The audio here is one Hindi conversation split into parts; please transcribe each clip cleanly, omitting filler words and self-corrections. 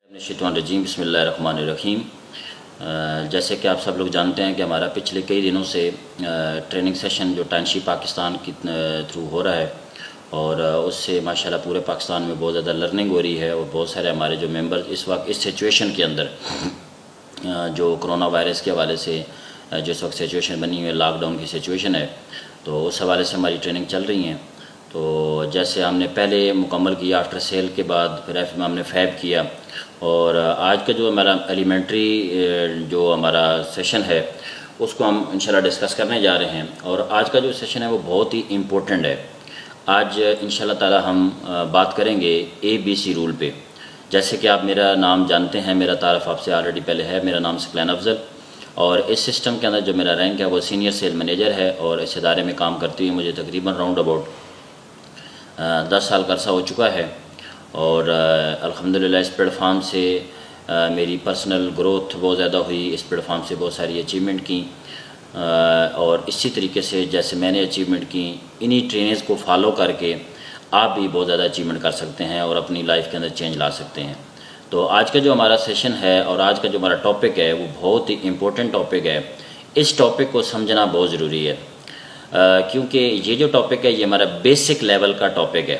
रजीम बिस्मिल्लाहिर्रहमानिर्रहीम। जैसे कि आप सब लोग जानते हैं कि हमारा पिछले कई दिनों से ट्रेनिंग सेशन जो टाइमशीट पाकिस्तान की थ्रू हो रहा है और उससे माशाल्लाह पूरे पाकिस्तान में बहुत ज़्यादा लर्निंग हो रही है और बहुत सारे हमारे जो मेंबर इस वक्त इस सिचुएशन के अंदर जो कोरोना वायरस के हवाले से जिस वक्त सिचुएशन बनी हुई है, लॉकडाउन की सिचुएशन है, तो उस हवाले से हमारी ट्रेनिंग चल रही हैं। तो जैसे हमने पहले मुकम्मल किया आफ्टर सेल के बाद, फिर एफ में हमने फैब किया और आज का जो हमारा एलिमेंट्री जो हमारा सेशन है उसको हम इंशाल्लाह डिस्कस करने जा रहे हैं। और आज का जो सेशन है वो बहुत ही इम्पोर्टेंट है। आज इंशाल्लाह ताला हम बात करेंगे ABC रूल पे। जैसे कि आप मेरा नाम जानते हैं, मेरा तारफ़ आपसे ऑलरेडी पहले है, मेरा नाम सकलैन अफजल और इस सिस्टम के अंदर जो मेरा रैंक है वो सीनियर सेल मैनेजर है और इस इदारे में काम करती हुई मुझे तकरीबन राउंड अबाउट 10 साल का अरसा हो चुका है। और अल्हम्दुलिल्लाह इस प्लेटफार्म से मेरी पर्सनल ग्रोथ बहुत ज़्यादा हुई, इस प्लेटफार्म से बहुत सारी अचीवमेंट की और इसी तरीके से जैसे मैंने अचीवमेंट की, इन्हीं ट्रेनर्स को फॉलो करके आप भी बहुत ज़्यादा अचीवमेंट कर सकते हैं और अपनी लाइफ के अंदर चेंज ला सकते हैं। तो आज का जो हमारा सेशन है और आज का जो हमारा टॉपिक है वो बहुत ही इम्पोर्टेंट टॉपिक है। इस टॉपिक को समझना बहुत ज़रूरी है क्योंकि ये जो टॉपिक है ये हमारा बेसिक लेवल का टॉपिक है।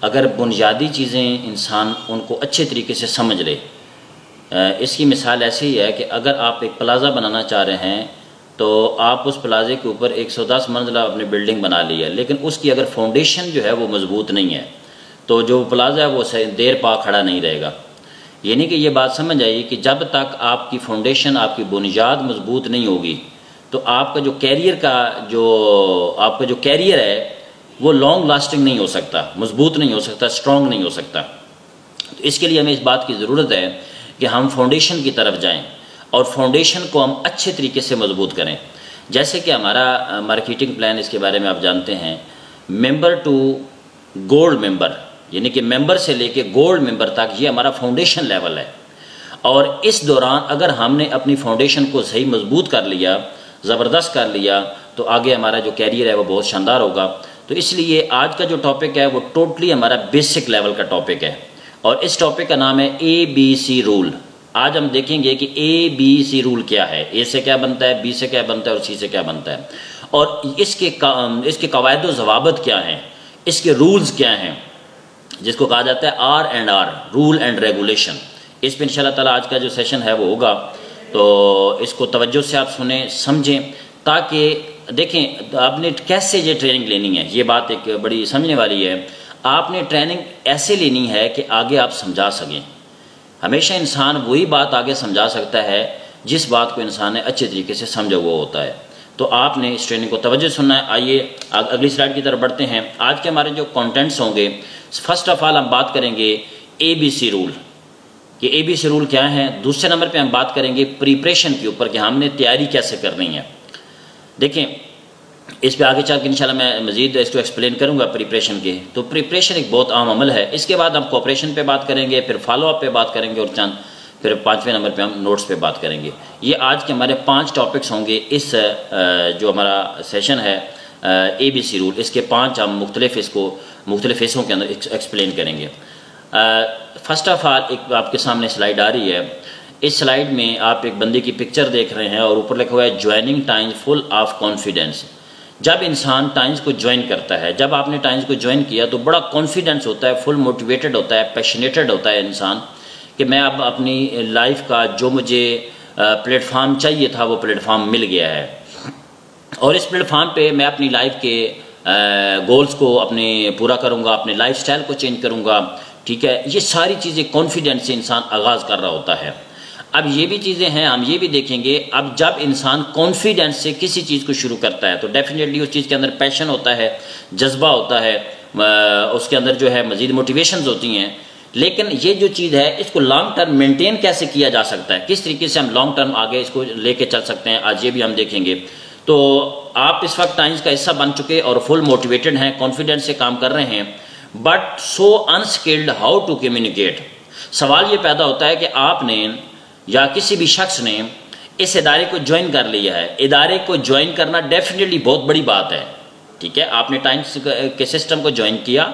अगर बुनियादी चीज़ें इंसान उनको अच्छे तरीके से समझ ले, इसकी मिसाल ऐसी ही है कि अगर आप एक प्लाज़ा बनाना चाह रहे हैं तो आप उस प्लाज़े के ऊपर 110 मंजिला अपनी बिल्डिंग बना ली है, लेकिन उसकी अगर फाउंडेशन जो है वो मज़बूत नहीं है तो जो प्लाज़ा है वो देर पा खड़ा नहीं रहेगा। यानी कि ये बात समझ आइए कि जब तक आपकी फाउंडेशन, आपकी बुनियाद मज़बूत नहीं होगी तो आपका जो कैरियर है वो लॉन्ग लास्टिंग नहीं हो सकता, मजबूत नहीं हो सकता, स्ट्रॉन्ग नहीं हो सकता। तो इसके लिए हमें इस बात की ज़रूरत है कि हम फाउंडेशन की तरफ जाएं और फाउंडेशन को हम अच्छे तरीके से मजबूत करें। जैसे कि हमारा मार्केटिंग प्लान, इसके बारे में आप जानते हैं, मेंबर टू गोल्ड मेंबर, यानी कि मेंबर से लेके गोल्ड मेंबर तक ये हमारा फाउंडेशन लेवल है। और इस दौरान अगर हमने अपनी फाउंडेशन को सही मजबूत कर लिया, ज़बरदस्त कर लिया, तो आगे हमारा जो कैरियर है वो बहुत शानदार होगा। तो इसलिए आज का जो टॉपिक है वो टोटली हमारा बेसिक लेवल का टॉपिक है और इस टॉपिक का नाम है ABC रूल। आज हम देखेंगे कि ABC रूल क्या है, A से क्या बनता है, B से क्या बनता है और C से क्या बनता है और इसके कवायद व ज़वाबित क्या हैं, इसके रूल्स क्या हैं, जिसको कहा जाता है R&R, रूल एंड रेगुलेशन। इस पर इंशाल्लाह ताला आज का जो सेशन है वो होगा। तो इसको तवज्जो से आप सुने, समझें, ताकि देखें आपने कैसे ये ट्रेनिंग लेनी है। ये बात एक बड़ी समझने वाली है। आपने ट्रेनिंग ऐसे लेनी है कि आगे आप समझा सकें। हमेशा इंसान वही बात आगे समझा सकता है जिस बात को इंसान ने अच्छे तरीके से समझा हुआ होता है। तो आपने इस ट्रेनिंग को तवज्जो सुनना है। आइए अगली स्लाइड की तरफ बढ़ते हैं। आज के हमारे जो कंटेंट्स होंगे, फर्स्ट ऑफ ऑल हम बात करेंगे ABC रूल। ये ABC रूल क्या है। दूसरे नंबर पे हम बात करेंगे प्रिपरेशन के ऊपर कि हमने तैयारी कैसे करनी है। देखें, इस पे आगे चल के इंशाल्लाह मैं मज़ीद इसको एक्सप्लेन करूंगा प्रिपरेशन के। तो प्रिपरेशन एक बहुत अहम अमल है। इसके बाद हम कोऑपरेशन पे बात करेंगे, फिर फॉलोअप पे बात करेंगे और फिर 5वें नंबर पे हम नोट्स पे बात करेंगे। ये आज के हमारे 5 टॉपिक्स होंगे इस जो हमारा सेशन है ABC रूल। इसके 5 हम मुख्तलिफ हिस्सों के अंदर एक्सप्लेन करेंगे। फर्स्ट ऑफ ऑल एक आपके सामने स्लाइड आ रही है। इस स्लाइड में आप एक बंदे की पिक्चर देख रहे हैं और ऊपर लिखा हुआ है joining times full of confidence. जब इंसान टाइम्स को ज्वाइन करता है, जब आपने टाइम्स को ज्वाइन किया तो बड़ा कॉन्फिडेंस होता है, फुल मोटिवेटेड होता है, पैशनेटेड होता है इंसान कि मैं अब अपनी लाइफ का जो मुझे प्लेटफार्म चाहिए था वो प्लेटफार्म मिल गया है और इस प्लेटफार्म पे मैं अपनी लाइफ के गोल्स को अपने पूरा करूँगा, अपने लाइफ स्टाइल को चेंज करूँगा। ठीक है, ये सारी चीज़ें कॉन्फिडेंस से इंसान आगाज़ कर रहा होता है। अब ये भी चीज़ें हैं, हम ये भी देखेंगे। अब जब इंसान कॉन्फिडेंस से किसी चीज़ को शुरू करता है तो डेफिनेटली उस चीज़ के अंदर पैशन होता है, जज्बा होता है, उसके अंदर जो है मज़ीद मोटिवेशंस होती हैं। लेकिन ये जो चीज़ है इसको लॉन्ग टर्म मेंटेन कैसे किया जा सकता है, किस तरीके से हम लॉन्ग टर्म आगे इसको लेके चल सकते हैं, आज ये भी हम देखेंगे। तो आप इस वक्त टाइम्स का हिस्सा बन चुके और फुल मोटिवेटेड हैं, कॉन्फिडेंस से काम कर रहे हैं, but so unskilled how to communicate. सवाल ये पैदा होता है कि आपने या किसी भी शख्स ने इस इदारे को ज्वाइन कर लिया है। इदारे को ज्वाइन करना डेफिनेटली बहुत बड़ी बात है। ठीक है, आपने टाइम्स के सिस्टम को ज्वाइन किया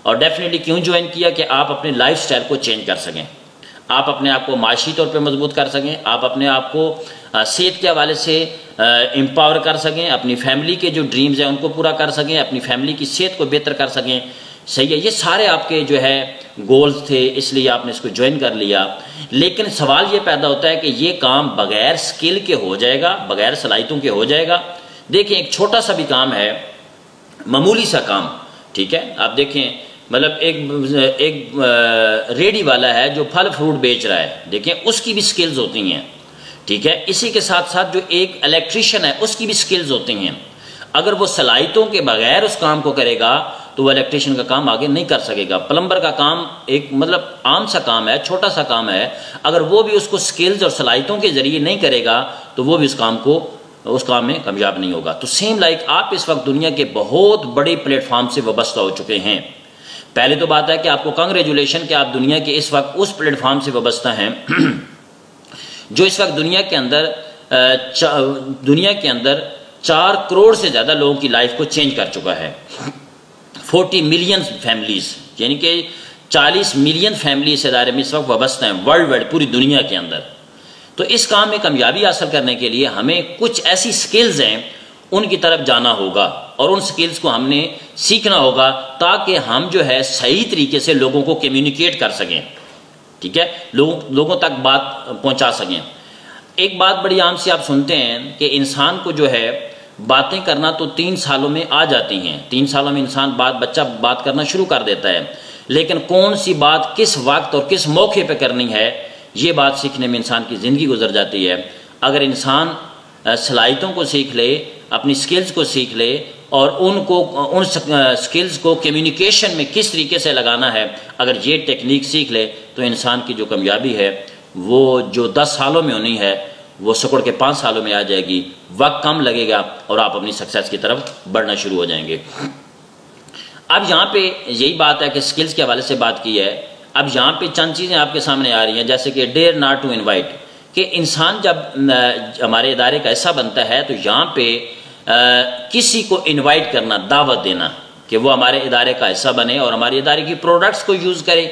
और डेफिनेटली क्यों ज्वाइन किया कि आप अपने लाइफ स्टाइल को चेंज कर सकें, आप अपने आप को माशी तौर पे मजबूत कर सकें, आप अपने आप को सेहत के हवाले से एम्पावर कर सकें, अपनी फैमिली के जो ड्रीम्स हैं उनको पूरा कर सकें, अपनी फैमिली की सेहत को बेहतर कर सकें। सही है, ये सारे आपके जो है गोल्स थे, इसलिए आपने इसको ज्वाइन कर लिया। लेकिन सवाल ये पैदा होता है कि ये काम बगैर स्किल के हो जाएगा, बगैर सलाहियतों के हो जाएगा? देखें, एक छोटा सा भी काम है, मामूली सा काम, ठीक है, आप देखें, मतलब एक रेडी वाला है जो फल फ्रूट बेच रहा है, देखें उसकी भी स्किल्स होती हैं, ठीक है। इसी के साथ साथ जो एक इलेक्ट्रिशियन है उसकी भी स्किल्स होती हैं। अगर वो सलाहियतों के बगैर उस काम को करेगा तो वो इलेक्ट्रिशियन का काम आगे नहीं कर सकेगा। प्लम्बर का काम एक मतलब आम सा काम है, छोटा सा काम है, अगर वो भी उसको स्किल्स और सलाहियतों के जरिए नहीं करेगा तो वो भी उस काम में कामयाब नहीं होगा। तो सेम लाइक आप इस वक्त दुनिया के बहुत बड़े प्लेटफॉर्म से वाबस्ता हो चुके हैं। पहले तो बात है कि आपको कांग्रेचुलेशन कि आप दुनिया के इस वक्त उस प्लेटफॉर्म से वाबस्ता हैं जो इस वक्त दुनिया के अंदर 4 करोड़ से ज़्यादा लोगों की लाइफ को चेंज कर चुका है। 40 मिलियन फैमिलीज, यानी कि 40 मिलियन फैमिली इस इदारे में इस वक्त वाबस्ता हैं वर्ल्ड वाइड, पूरी दुनिया के अंदर। तो इस काम में कामयाबी हासिल करने के लिए हमें कुछ ऐसी स्किल्स हैं उनकी तरफ जाना होगा और उन स्किल्स को हमने सीखना होगा ताकि हम जो है सही तरीके से लोगों को कम्युनिकेट कर सकें, ठीक है, लोगों तक बात पहुंचा सकें। एक बात बड़ी आम सी आप सुनते हैं कि इंसान को जो है बातें करना तो 3 सालों में आ जाती हैं, 3 सालों में बच्चा बात करना शुरू कर देता है, लेकिन कौन सी बात किस वक्त और किस मौके पर करनी है ये बात सीखने में इंसान की ज़िंदगी गुजर जाती है। अगर इंसान सलाहियतों को सीख ले, अपनी स्किल्स को सीख ले और उन स्किल्स को कम्युनिकेशन में किस तरीके से लगाना है, अगर ये टेक्निक सीख ले तो इंसान की जो कामयाबी है वो जो 10 सालों में होनी है वो सिकुड़ के 5 सालों में आ जाएगी। वक्त कम लगेगा और आप अपनी सक्सेस की तरफ बढ़ना शुरू हो जाएंगे। अब यहाँ पे यही बात है कि स्किल्स के हवाले से बात की है। अब यहाँ पे चंद चीज़ें आपके सामने आ रही हैं, जैसे कि डेयर नॉट टू इनवाइट, कि इंसान जब हमारे इदारे का हिस्सा बनता है तो यहाँ पे किसी को इनवाइट करना, दावत देना कि वो हमारे इदारे का हिस्सा बने और हमारे इदारे की प्रोडक्ट्स को यूज़ करे,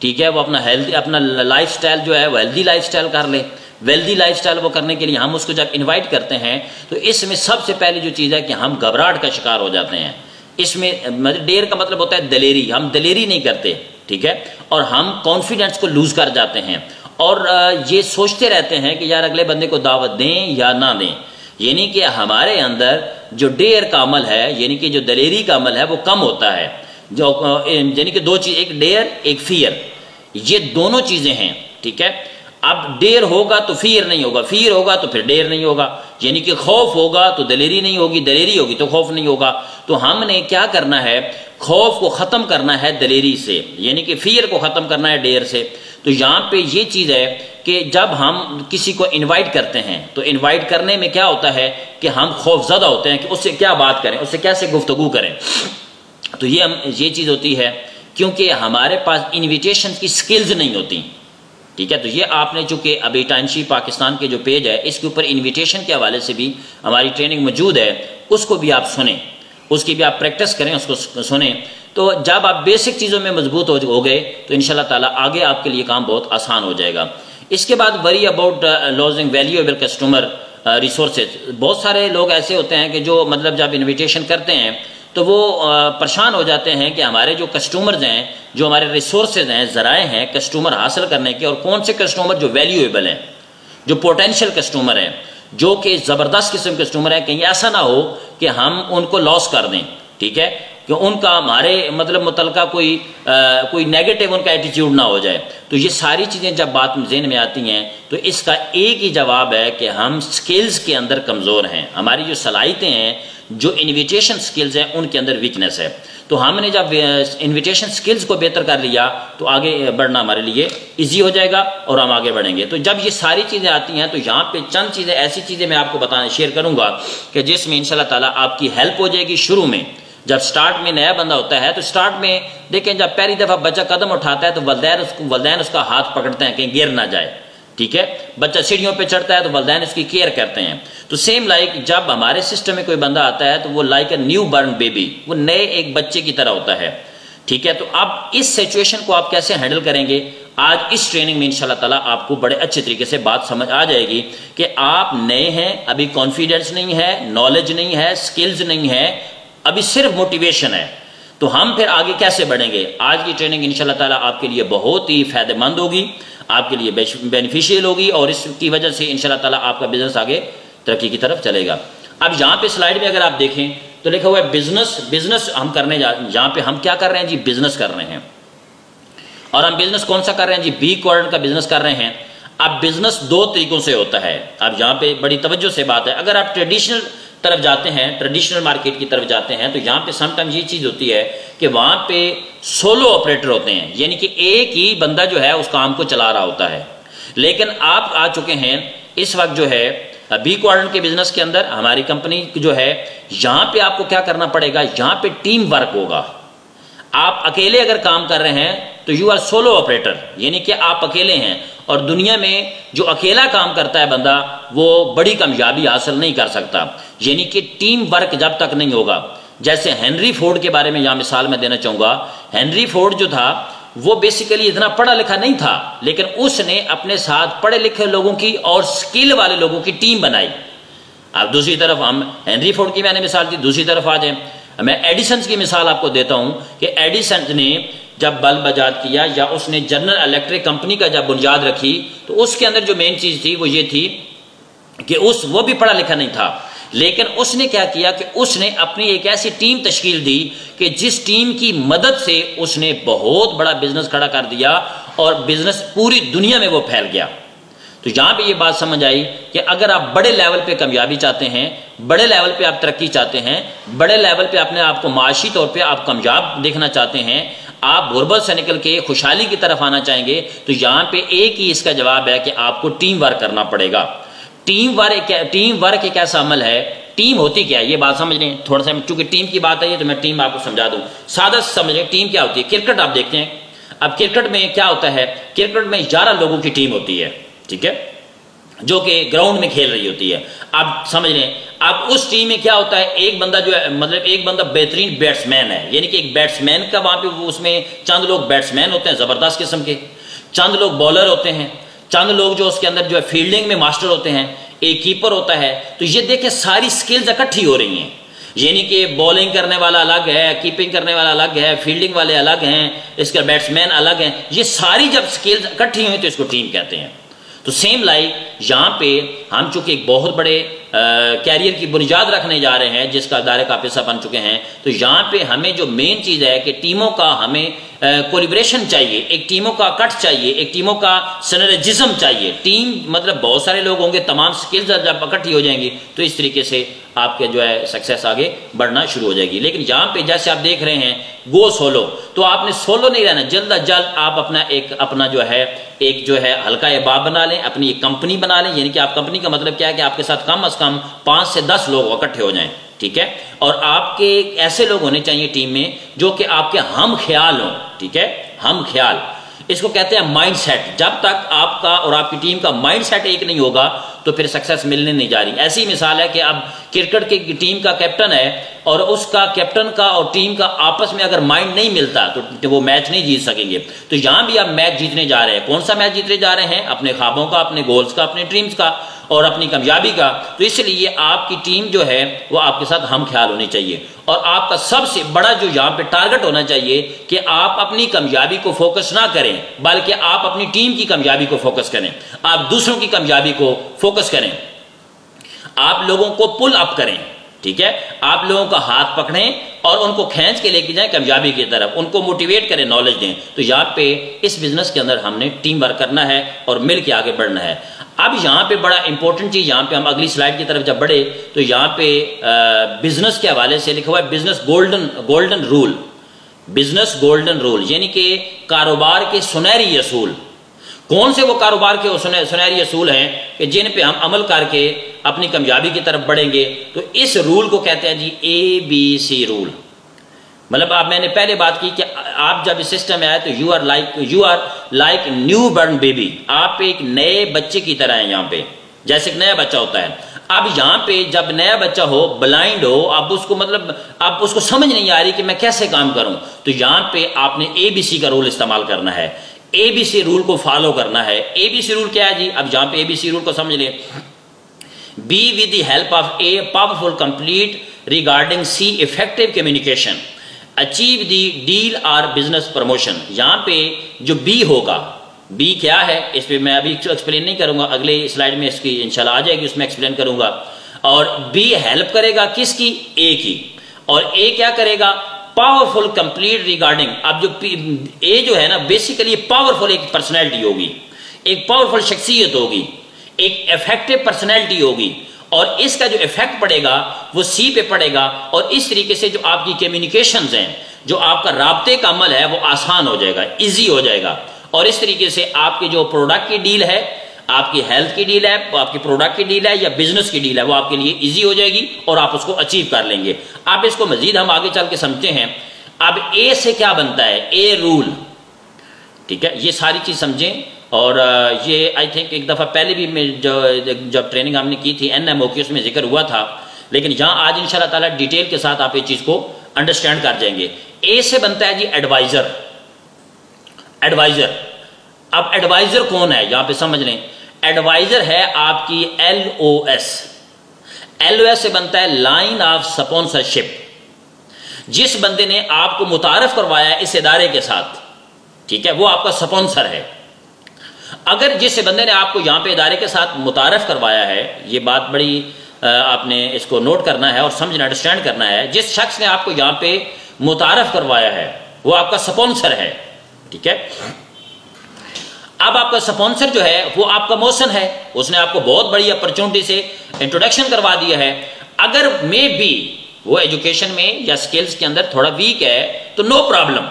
ठीक है, वो अपना लाइफस्टाइल जो है वो हेल्दी लाइफस्टाइल कर ले। वेल्दी लाइफस्टाइल वो करने के लिए हम उसको जब इनवाइट करते हैं तो इसमें सबसे पहली जो चीज़ है कि हम घबराहट का शिकार हो जाते हैं। इसमें मतलब डेयर का मतलब होता है दलेरी, हम दलेरी नहीं करते, ठीक है, और हम कॉन्फिडेंस को लूज कर जाते हैं और ये सोचते रहते हैं कि यार अगले बंदे को दावत दें या ना दें। यानी कि हमारे अंदर जो डेयर का अमल है, यानी कि जो दलेरी का अमल है वो कम होता है। यानी कि 2 चीज, एक डेयर एक फियर, ये दोनों चीजें हैं, ठीक है। अब डेयर होगा तो फियर नहीं होगा, फियर होगा तो फिर डेयर नहीं होगा, यानी कि खौफ होगा तो दलेरी नहीं होगी, दलेरी होगी तो खौफ नहीं होगा। तो हमने क्या करना है, खौफ को खत्म करना है दलेरी से, यानी कि फियर को खत्म करना है डेयर से। तो यहाँ पे ये चीज है कि जब हम किसी को इनवाइट करते हैं तो इनवाइट करने में क्या होता है कि हम खौफजदा होते हैं कि उससे क्या बात करें, उससे कैसे गुफ्तगू करें। तो ये चीज होती है क्योंकि हमारे पास इन्विटेशन की स्किल्स नहीं होती, ठीक है। तो ये आपने चूंकि अभी टाइमशीट पाकिस्तान के जो पेज है इसके ऊपर इन्विटेशन के हवाले से भी हमारी ट्रेनिंग मौजूद है, उसको भी आप सुने, उसकी भी आप प्रैक्टिस करें, उसको सुने। तो जब आप बेसिक चीज़ों में मजबूत हो गए तो इंशाल्लाह ताला आगे आपके लिए काम बहुत आसान हो जाएगा। इसके बाद worry about lodging valuable customer resources. बहुत सारे लोग ऐसे होते हैं कि जो मतलब जब इन्विटेशन करते हैं तो वो परेशान हो जाते हैं कि हमारे जो कस्टमर्स हैं, जो हमारे रिसोर्सेज हैं, ज़राए हैं कस्टमर हासिल करने के, और कौन से कस्टमर जो वैल्यूएबल हैं, जो पोटेंशियल कस्टमर हैं, जो कि ज़बरदस्त किस्म के कस्टमर हैं, कहीं ऐसा ना हो कि हम उनको लॉस कर दें, ठीक है, कि उनका हमारे मतलब मुतलका कोई नेगेटिव उनका एटीट्यूड ना हो जाए। तो ये सारी चीज़ें जब बात ज़हन में आती हैं तो इसका एक ही जवाब है कि हम स्किल्स के अंदर कमज़ोर हैं, हमारी जो सलाहियतें हैं, जो इन्विटेशन स्किल्स हैं, उनके अंदर वीकनेस है। तो हमने जब इन्विटेशन स्किल्स को बेहतर कर लिया तो आगे बढ़ना हमारे लिए इजी हो जाएगा और हम आगे बढ़ेंगे। तो जब ये सारी चीज़ें आती हैं तो यहाँ पे चंद चीज़ें, ऐसी चीज़ें मैं आपको शेयर करूँगा कि जिसमें इंशाल्लाह ताला आपकी हेल्प हो जाएगी। शुरू में जब स्टार्ट में नया बंदा होता है तो स्टार्ट में देखें, जब पहली दफ़ा बच्चा कदम उठाता है तो वलदैन उसका हाथ पकड़ते हैं कहीं गिर ना जाए, ठीक है। बच्चा सीढ़ियों पे चढ़ता है तो वलदैन उसकी केयर करते हैं। तो सेम लाइक जब हमारे सिस्टम में कोई बंदा आता है तो वो like a new born baby, वो नए एक बच्चे की तरह होता है, ठीक है। तो अब इस सिचुएशन को आप कैसे हैंडल करेंगे, आज इस ट्रेनिंग में इंशाल्लाह ताला आपको बड़े अच्छे तरीके से बात समझ आ जाएगी कि आप नए हैं, अभी कॉन्फिडेंस नहीं है, नॉलेज नहीं है, स्किल्स नहीं है, अभी सिर्फ मोटिवेशन है, तो हम फिर आगे कैसे बढ़ेंगे। आज की ट्रेनिंग इंशाल्लाह ताला आपके लिए बहुत ही फायदेमंद होगी, आपके लिए बेनिफिशियल होगी और इसकी वजह से इंशाल्लाह ताला आपका बिजनेस आगे तरक्की की तरफ चलेगा। अब यहाँ पे स्लाइड में अगर आप देखें तो लिखा हुआ है बिजनेस हम करने यहाँ पे हम क्या कर रहे हैं जी, बिजनेस कर रहे हैं। और हम बिजनेस कौन सा कर रहे हैं जी, बी क्वाड्रेंट का बिजनेस कर रहे हैं। अब बिजनेस दो तरीकों से होता है। अब यहाँ पे बड़ी तवज्जो से बात है, अगर आप ट्रेडिशनल तरफ जाते हैं, ट्रेडिशनल मार्केट की तरफ जाते हैं, तो यहाँ पे समटाइम्स ये चीज होती है कि वहां पे सोलो ऑपरेटर होते हैं, यानी कि एक ही बंदा जो है उस काम को चला रहा होता है। लेकिन आप आ चुके हैं इस वक्त जो है बी क्वाड्रेंट के बिजनेस के अंदर, हमारी कंपनी जो है, यहाँ पे आपको क्या करना पड़ेगा, यहाँ पे टीम वर्क होगा। आप अकेले अगर काम कर रहे हैं तो यू आर सोलो ऑपरेटर, यानी कि आप अकेले हैं, और दुनिया में जो अकेला काम करता है बंदा वो बड़ी कामयाबी हासिल नहीं कर सकता, यानी कि टीम वर्क जब तक नहीं होगा। जैसे हेनरी फोर्ड के बारे में यहां मिसाल मैं देना चाहूंगा। हेनरी फोर्ड जो था वो बेसिकली इतना पढ़ा लिखा नहीं था, लेकिन उसने अपने साथ पढ़े लिखे लोगों की और स्किल वाले लोगों की टीम बनाई। अब दूसरी तरफ हम हेनरी फोर्ड की मैंने मिसाल दी, दूसरी तरफ आ जाए, मैं एडिसन की मिसाल आपको देता हूं कि एडिसन ने जब बल्ब इजाद किया या उसने जनरल इलेक्ट्रिक कंपनी का जब बुनियाद रखी, तो उसके अंदर जो मेन चीज थी वो ये थी कि वो भी पढ़ा लिखा नहीं था, लेकिन उसने क्या किया कि उसने अपनी एक ऐसी टीम तश्कील दी कि जिस टीम की मदद से उसने बहुत बड़ा बिजनेस खड़ा कर दिया और बिजनेस पूरी दुनिया में वो फैल गया। तो यहां पे ये बात समझ आई कि अगर आप बड़े लेवल पे कामयाबी चाहते हैं, बड़े लेवल पे आप तरक्की चाहते हैं, बड़े लेवल पे अपने आप को माशी तौर पे आप कामयाब देखना चाहते हैं, आप गुर्बत से निकल के खुशहाली की तरफ आना चाहेंगे, तो यहां पे एक ही इसका जवाब है कि आपको टीम वर्क करना पड़ेगा। टीम वर्क एक ऐसा अमल है, टीम होती क्या है ये बात समझ लें थोड़ा सा, चूंकि टीम की बात आई है तो मैं टीम आपको समझा दूं। सादा समझें टीम क्या होती है। क्रिकेट आप देखते हैं, अब क्रिकेट में क्या होता है, क्रिकेट में 11 लोगों की टीम होती है, ठीक है, जो कि ग्राउंड में खेल रही होती है। आप समझ लें, अब उस टीम में क्या होता है, एक बंदा जो है, मतलब एक बंदा बेहतरीन बैट्समैन है, यानी कि एक बैट्समैन का वहां पे उसमें चंद लोग बैट्समैन होते हैं जबरदस्त किस्म के, चंद लोग बॉलर होते हैं, चंद लोग जो उसके अंदर जो है फील्डिंग में मास्टर होते हैं, एक कीपर होता है। तो ये देखें सारी स्किल्स इकट्ठी हो रही हैं, यानी कि बॉलिंग करने वाला अलग है, कीपिंग करने वाला अलग है, फील्डिंग वाले अलग हैं, इसके बैट्समैन अलग हैं। ये सारी जब स्किल्स इकट्ठी हुई तो इसको टीम कहते हैं। तो सेम लाइक यहाँ पे हम चूंकि एक बहुत बड़े कैरियर की बुनियाद रखने जा रहे हैं जिसका दायरे का हिस्सा बन चुके हैं, तो यहाँ पे हमें जो मेन चीज है कि टीमों का हमें कोलिब्रेशन चाहिए, एक टीमों का कट चाहिए, एक टीमों का सिनर्जिज्म चाहिए। टीम मतलब बहुत सारे लोग होंगे, तमाम स्किल्स जब इकट्ठी हो जाएंगी तो इस तरीके से आपके जो है सक्सेस आगे बढ़ना शुरू हो जाएगी। लेकिन यहाँ पे जैसे आप देख रहे हैं गो सोलो, तो आपने सोलो नहीं रहना, जल्द अज जल्द आप अपना जो है एक जो है हल्का एहबाब बना लें, अपनी एक कंपनी बना लें। यानी कि आप कंपनी का मतलब क्या है कि आपके साथ कम से कम 5 से 10 लोग इकट्ठे हो जाएं, ठीक है, और आपके ऐसे लोग होने चाहिए टीम में जो कि आपके हम ख्याल हों, ठीक है, हम ख्याल, इसको कहते हैं माइंड सेट। जब तक आपका और आपकी टीम का माइंड सेट एक नहीं होगा तो फिर सक्सेस मिलने नहीं जा रही। ऐसी मिसाल है कि अब क्रिकेट की टीम का कैप्टन है और उसका कैप्टन का और टीम का आपस में अगर माइंड नहीं मिलता तो वो मैच नहीं जीत सकेंगे। तो यहां भी आप मैच जीतने जा रहे हैं, कौन सा मैच जीतने जा रहे हैं, अपने ख्वाबों का, अपने गोल्स का, अपने ड्रीम्स का और अपनी कामयाबी का। तो इसलिए आपकी टीम जो है वो आपके साथ हम ख्याल होनी चाहिए, और आपका सबसे बड़ा जो यहाँ पे टारगेट होना चाहिए कि आप अपनी कामयाबी को फोकस ना करें, बल्कि आप अपनी टीम की कामयाबी को फोकस करें, आप दूसरों की कामयाबी को फोकस करें, आप लोगों को पुल अप करें, ठीक है, आप लोगों का हाथ पकड़ें और उनको खींच के लेके जाएं कामयाबी की तरफ, उनको मोटिवेट करें, नॉलेज दें। तो यहाँ पे इस बिजनेस के अंदर हमने टीम वर्क करना है और मिल के आगे बढ़ना है। अब यहाँ पे बड़ा इंपॉर्टेंट चीज, यहाँ पे हम अगली स्लाइड की तरफ जब बढ़े तो यहाँ पे बिजनेस के हवाले से लिखा हुआ है business golden rule, business golden rule, यानी कि कारोबार के सुनहरी असूल। कौन से वो कारोबार के सुनहरी असूल हैं कि जिन पे हम अमल करके अपनी कामयाबी की तरफ बढ़ेंगे? तो इस रूल को कहते हैं जी ABC रूल। मतलब आप, मैंने पहले बात की कि आप जब इस सिस्टम में आए तो you are like new born baby, आप एक नए बच्चे की तरह हैं यहाँ पे, जैसे एक नया बच्चा होता है। अब यहाँ पे जब नया बच्चा हो, ब्लाइंड हो, अब उसको मतलब अब उसको समझ नहीं आ रही कि मैं कैसे काम करूं, तो यहाँ पे आपने ABC का रूल इस्तेमाल करना है। ABC रूल को फॉलो करना है। ABC रूल क्या है जी? अब जहां पे ABC रूल को समझ लें, B with the help of A powerful complete regarding C effective communication achieve the deal or business promotion। यहां पे जो B होगा, B क्या है इस पे मैं अभी एक्सप्लेन नहीं करूंगा, अगले स्लाइड में इसकी इंशाल्लाह आ जाएगी, उसमें एक्सप्लेन करूंगा। और B हेल्प करेगा किसकी? A की। और A क्या करेगा? Powerful complete regarding. अब जो A जो है ना, बेसिकली पावरफुल एक पर्सनैलिटी होगी, एक पावरफुल शख्सियत होगी, एक इफेक्टिव पर्सनैलिटी होगी, और इसका जो इफेक्ट पड़ेगा वो C पे पड़ेगा। और इस तरीके से जो आपकी कम्युनिकेशंस हैं, जो आपका राब्ते का अमल है, वो आसान हो जाएगा, इजी हो जाएगा। और इस तरीके से आपकी जो प्रोडक्ट की डील है, आपकी हेल्थ की डील है, आपकी प्रोडक्ट की डील है या बिजनेस की डील है, वो आपके लिए इजी हो जाएगी और आप उसको अचीव कर लेंगे। आप इसको मजीद हम आगे चल के समझते हैं। अब ए से क्या बनता है? ए रूल, ठीक है, ये सारी चीज समझें। और ये आई थिंक एक दफा पहले भी मैं जब ट्रेनिंग हमने की थी NMO की, उसमें जिक्र हुआ था, लेकिन यहां आज इंशाल्लाह ताला डिटेल के साथ आप ये चीज को अंडरस्टैंड कर जाएंगे। ए से बनता है जी एडवाइजर। एडवाइजर, अब एडवाइजर कौन है यहां पे समझ लें। एडवाइजर है आपकी LOS। LOS से बनता है लाइन ऑफ स्पॉन्सरशिप। जिस बंदे ने आपको मुतारफ करवाया है इस इदारे के साथ, ठीक है, वो आपका स्पॉन्सर है। अगर जिस बंदे ने आपको यहां पे इदारे के साथ मुतारफ करवाया है, ये बात बड़ी आपने इसको नोट करना है और समझना, अंडरस्टैंड करना है। जिस शख्स ने आपको यहां पे मुतारफ करवाया है वो आपका स्पॉन्सर है, ठीक है। अब आपका स्पॉन्सर जो है वो आपका मौसन है, उसने आपको बहुत बड़ी अपॉर्चुनिटी से इंट्रोडक्शन करवा दिया है। अगर मे बी वो एजुकेशन में या स्किल्स के अंदर थोड़ा वीक है तो नो प्रॉब्लम,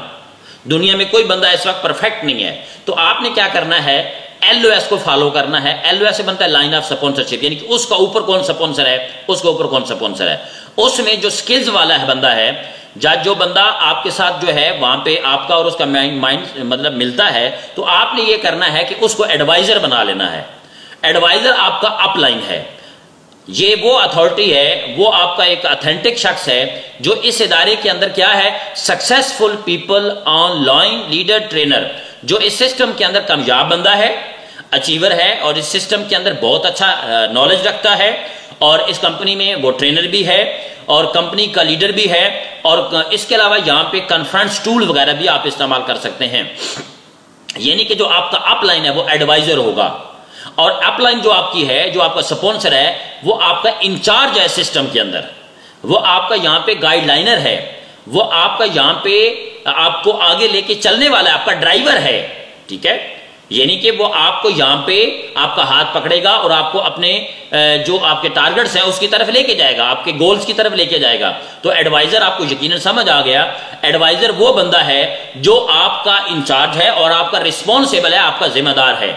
दुनिया में कोई बंदा इस वक्त परफेक्ट नहीं है। तो आपने क्या करना है? LOS को फॉलो करना है। LOS से बनता है लाइन ऑफ स्पॉन्सरशिप, यानी कि उसका ऊपर कौन स्पॉन्सर है, उसके ऊपर कौन स्पॉन्सर है। उसमें जो स्किल्स वाला है बंदा है, जो बंदा आपके साथ जो है वहां पे आपका और उसका माइंड मतलब मिलता है, तो आपने ये करना है कि उसको एडवाइजर बना लेना है। एडवाइजर आपका अपलाइन है, ये वो अथॉरिटी है, वो आपका एक ऑथेंटिक शख्स है जो इस इदारे के अंदर क्या है, successful people online leader trainer, जो इस सिस्टम के अंदर कामयाब बंदा है, अचीवर है और इस सिस्टम के अंदर बहुत अच्छा नॉलेज रखता है और इस कंपनी में वो ट्रेनर भी है और कंपनी का लीडर भी है। और इसके अलावा यहाँ पे कॉन्फ्रेंस टूल वगैरह भी आप इस्तेमाल कर सकते हैं। यानी कि जो आपका अपलाइन है वो एडवाइजर होगा और अपलाइन जो आपकी है, जो आपका स्पॉन्सर है, वो आपका इंचार्ज है सिस्टम के अंदर, वो आपका यहाँ पे गाइडलाइनर है, वो आपका यहाँ पे आपको आगे लेके चलने वाला है, आपका ड्राइवर है, ठीक है। यानी कि वो आपको यहाँ पे आपका हाथ पकड़ेगा और आपको अपने जो आपके टारगेट्स हैं उसकी तरफ लेके जाएगा, आपके गोल्स की तरफ लेके जाएगा। तो एडवाइजर आपको यकीनन समझ आ गया, एडवाइजर वो बंदा है जो आपका इंचार्ज है और आपका रिस्पॉन्सिबल है, आपका जिम्मेदार है।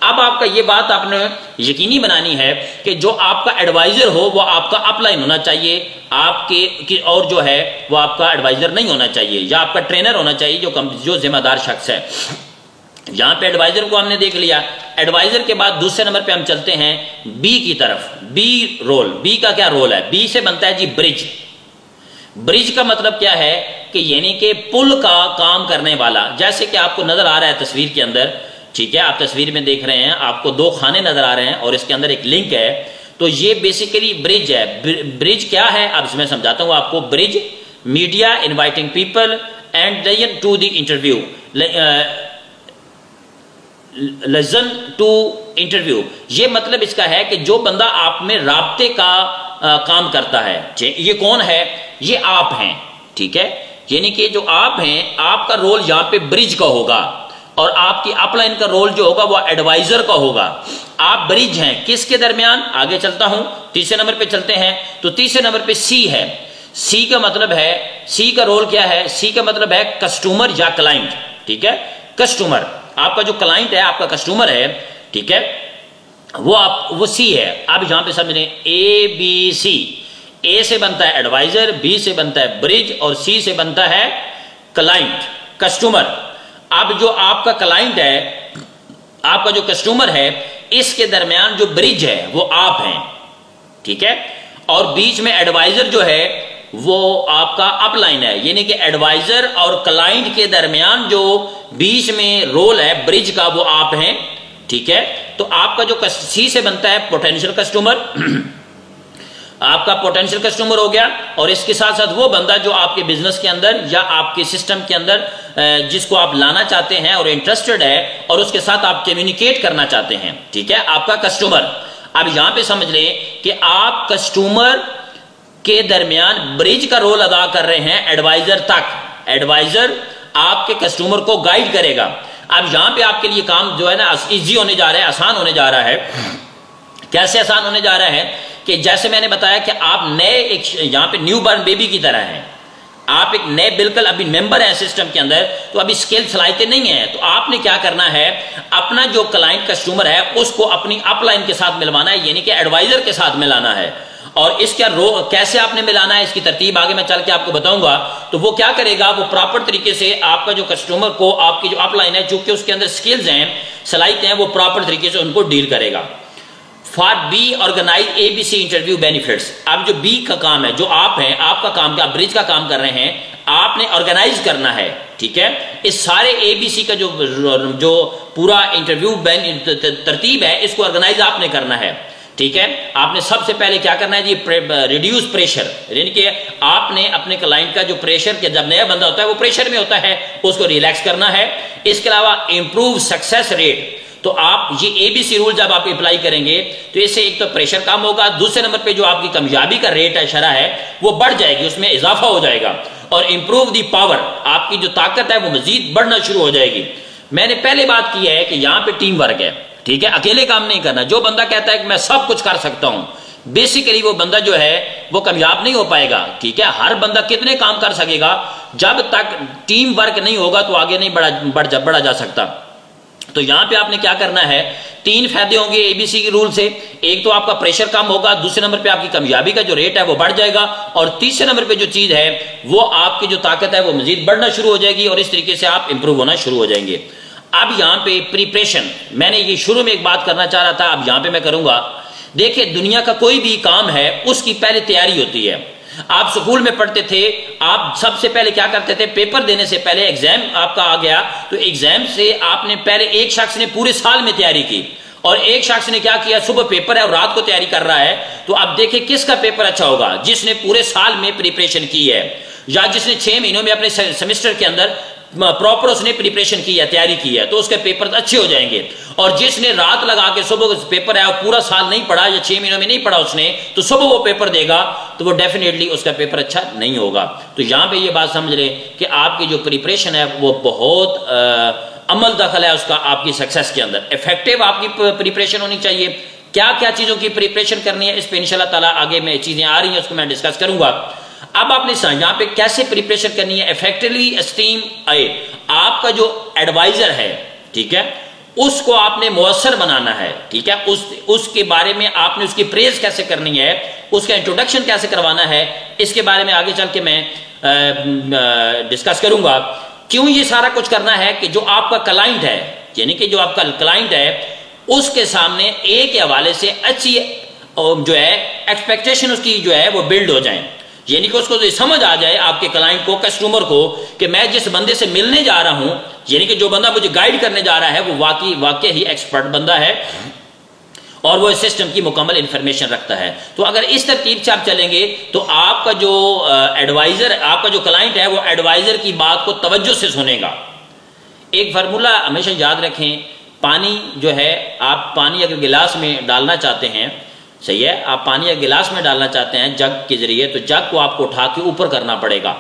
अब आपका ये बात आपने यकीनी बनानी है कि जो आपका एडवाइजर हो वो आपका अपलाइन होना चाहिए, आपके और जो है वो आपका एडवाइजर नहीं होना चाहिए, या आपका ट्रेनर होना चाहिए जो जिम्मेदार शख्स है। यहां पे एडवाइजर को हमने देख लिया। एडवाइजर के बाद दूसरे नंबर पे हम चलते हैं बी की तरफ। बी रोल, बी का क्या रोल है? बी से बनता है जी ब्रिज। ब्रिज का मतलब क्या है कि यानी कि पुल का काम करने वाला। जैसे कि आपको नजर आ रहा है तस्वीर के अंदर, ठीक है, आप तस्वीर में देख रहे हैं, आपको दो खाने नजर आ रहे हैं और इसके अंदर एक लिंक है, तो ये बेसिकली ब्रिज है। ब्रिज क्या है अब इसमें समझाता हूं आपको। Bridge media inviting people and listen to the interview, listen to interview, ये मतलब इसका है कि जो बंदा आप में राब्ते का काम करता है, ये कौन है? ये आप हैं, ठीक है। यानी कि जो आप हैं, आपका रोल यहां पे ब्रिज का होगा और आपकी अपलाइन का रोल जो होगा वो एडवाइजर का होगा। आप ब्रिज हैं किसके दरमियान? आगे चलता हूं, तीसरे नंबर पे चलते हैं। तो तीसरे नंबर पे सी है। सी का मतलब है, सी का रोल क्या है? सी का मतलब है कस्टमर या क्लाइंट, ठीक है। कस्टमर, आपका जो क्लाइंट है, आपका कस्टमर है, ठीक है, वो सी है। अब यहां पे समझ लें ABC। ए से बनता है एडवाइजर, बी से बनता है ब्रिज और सी से बनता है क्लाइंट, कस्टमर। अब जो आपका क्लाइंट है, आपका जो कस्टमर है, इसके दरमियान जो ब्रिज है वो आप हैं, ठीक है। और बीच में एडवाइजर जो है वो आपका अपलाइन है, यानी कि एडवाइजर और क्लाइंट के दरमियान जो बीच में रोल है ब्रिज का, वो आप हैं, ठीक है। तो आपका जो सी से बनता है पोटेंशियल कस्टमर, आपका पोटेंशियल कस्टमर हो गया, और इसके साथ साथ वो बंदा जो आपके बिजनेस के अंदर या आपके सिस्टम के अंदर जिसको आप लाना चाहते हैं और इंटरेस्टेड है और उसके साथ आप कम्युनिकेट करना चाहते हैं, ठीक है, आपका कस्टमर। अब यहां पे समझ लें कि आप कस्टमर के दरमियान ब्रिज का रोल अदा कर रहे हैं एडवाइजर तक। एडवाइजर आपके कस्टमर को गाइड करेगा। अब यहां पे आपके लिए काम जो है ना इजी होने जा रहा है, आसान होने जा रहा है। कैसे आसान होने जा रहा है कि जैसे मैंने बताया कि आप नए एक यहां पे न्यू बॉर्न बेबी की तरह हैं, आप एक नए बिल्कुल अभी मेंबर हैं सिस्टम के अंदर, तो अभी स्किल सलाहियतें नहीं है। तो आपने क्या करना है, अपना जो क्लाइंट कस्टमर है उसको अपनी अपलाइन के साथ मिलवाना है, यानी कि एडवाइजर के साथ मिलाना है। और इसका कैसे आपने मिलाना है, इसकी तरतीब आगे मैं चल के आपको बताऊंगा। तो वो क्या करेगा, वो प्रॉपर तरीके से आपका जो कस्टमर को आपकी जो अपलाइन है, चूंकि उसके अंदर स्किल्स हैं, सलाहियतें हैं, वो प्रॉपर तरीके से उनको डील करेगा। For B organize ABC interview benefits. अब जो बी का काम है, जो आप हैं, आपका काम क्या, ब्रिज का काम कर रहे हैं, आपने ऑर्गेनाइज करना है, ठीक है। इस सारे ABC का जो पूरा इंटरव्यू तरतीब है, इसको ऑर्गेनाइज आपने करना है, ठीक है। आपने सबसे पहले क्या करना है जी, रिड्यूस प्रेशर, यानी कि आपने अपने क्लाइंट का जो प्रेशर, के जब नया बंदा होता है वो प्रेशर में होता है, उसको रिलैक्स करना है। इसके अलावा इंप्रूव सक्सेस रेट। तो आप ये ABC रूल जब आप अप्लाई करेंगे तो इससे एक तो प्रेशर कम होगा, दूसरे नंबर पे जो आपकी कामयाबी का रेट है, शरह है, वो बढ़ जाएगी, उसमें इजाफा हो जाएगा। और इंप्रूव दी पावर, आपकी जो ताकत है वो मजीद बढ़ना शुरू हो जाएगी। मैंने पहले बात की है कि यहाँ पे टीम वर्क है, ठीक है, अकेले काम नहीं करना। जो बंदा कहता है कि मैं सब कुछ कर सकता हूं, बेसिकली वो बंदा जो है वो कामयाब नहीं हो पाएगा, ठीक है। हर बंदा कितने काम कर सकेगा, जब तक टीम वर्क नहीं होगा तो आगे नहीं बढ़ा जा सकता। तो यहां पे आपने क्या करना है, 3 फायदे होंगे ABC के रूल से। एक तो आपका प्रेशर कम होगा, दूसरे नंबर पे आपकी कामयाबी का जो रेट है वो बढ़ जाएगा, और तीसरे नंबर पे जो चीज है वो आपकी जो ताकत है वो मजीद बढ़ना शुरू हो जाएगी, और इस तरीके से आप इंप्रूव होना शुरू हो जाएंगे। अब यहां पे प्रिपरेशन, मैंने ये शुरू में एक बात करना चाह रहा था, अब यहां पे मैं करूंगा। देखिए, दुनिया का कोई भी काम है उसकी पहले तैयारी होती है। आप स्कूल में पढ़ते थे, आप सबसे पहले क्या करते थे, पेपर देने से पहले एग्जाम आपका आ गया, तो एग्जाम से आपने पहले, एक शख्स ने पूरे साल में तैयारी की और एक शख्स ने क्या किया, सुबह पेपर है और रात को तैयारी कर रहा है। तो अब देखिए किसका पेपर अच्छा होगा, जिसने पूरे साल में प्रिपरेशन की है, या जिसने 6 महीनों में अपने सेमेस्टर के अंदर प्रॉपर उसने प्रिपरेशन की है, तैयारी की है, तो उसके पेपर अच्छे हो जाएंगे। और जिसने रात लगा के सुबह पेपर है और पूरा साल नहीं पढ़ा या 6 महीनों में नहीं पढ़ा उसने, तो सुबह वो पेपर देगा तो वो डेफिनेटली उसका पेपर अच्छा नहीं होगा। तो यहां पे ये बात समझ ले कि आपकी जो प्रिपरेशन है वो बहुत अमल दखल है उसका आपकी सक्सेस के अंदर। इफेक्टिव आपकी प्रिपरेशन होनी चाहिए। क्या क्या चीजों की प्रिपरेशन करनी है, इस पे इंशाल्लाह ताला आगे में चीजें आ रही हैं, उसको मैं डिस्कस करूंगा। अब आपने यहाँ पे कैसे प्रिपरेशन करनी है, इफेक्टिवली एस्टीम आए, आपका जो एडवाइजर है, ठीक है, उसको आपने मुअस्सर बनाना है, ठीक है। उसके बारे में आपने उसकी प्रेज कैसे करनी है, उसका इंट्रोडक्शन कैसे करवाना है, इसके बारे में आगे चल के मैं डिस्कस करूंगा। क्यों ये सारा कुछ करना है कि जो आपका क्लाइंट है, यानी कि जो आपका क्लाइंट है, उसके सामने एक के हवाले से अच्छी जो है एक्सपेक्टेशन उसकी जो है वो बिल्ड हो जाए, यानी कि उसको समझ आ जाए, आपके क्लाइंट को, कस्टमर को, कि मैं जिस बंदे से मिलने जा रहा हूं, यानी कि जो बंदा मुझे गाइड करने जा रहा है, वो वाकई ही एक्सपर्ट बंदा है और वो इस सिस्टम की मुकम्मल इंफॉर्मेशन रखता है। तो अगर इस तरतीब से आप चलेंगे तो आपका जो एडवाइजर, आपका जो क्लाइंट है, वो एडवाइजर की बात को तवज्जो से सुनेगा। एक फार्मूला हमेशा याद रखें, पानी जो है, आप पानी अगर गिलास में डालना चाहते हैं, सही है, आप पानी या गिलास में डालना चाहते हैं जग के जरिए, तो जग को आपको उठा के ऊपर करना पड़ेगा,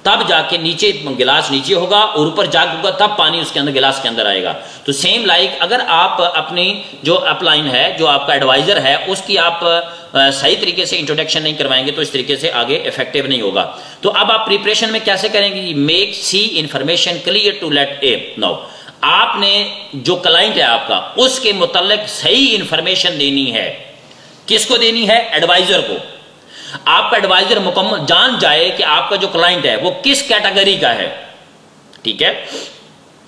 तब जाके नीचे गिलास नीचे होगा और ऊपर जग होगा, तब पानी उसके अंदर, गिलास के अंदर आएगा। तो सेम लाइक अगर आप अपनी जो अपलाइन है, जो आपका एडवाइजर है, उसकी आप सही तरीके से इंट्रोडक्शन नहीं करवाएंगे तो इस तरीके से आगे इफेक्टिव नहीं होगा। तो अब आप प्रिपरेशन में कैसे करेंगे, make C information clear to let A know. आपने जो क्लाइंट है आपका, उसके मुतल्लिक सही इंफॉर्मेशन देनी है। किसको देनी है, एडवाइजर को। आपका एडवाइजर मुकम्मल जान जाए कि आपका जो क्लाइंट है वो किस कैटेगरी का है, ठीक है,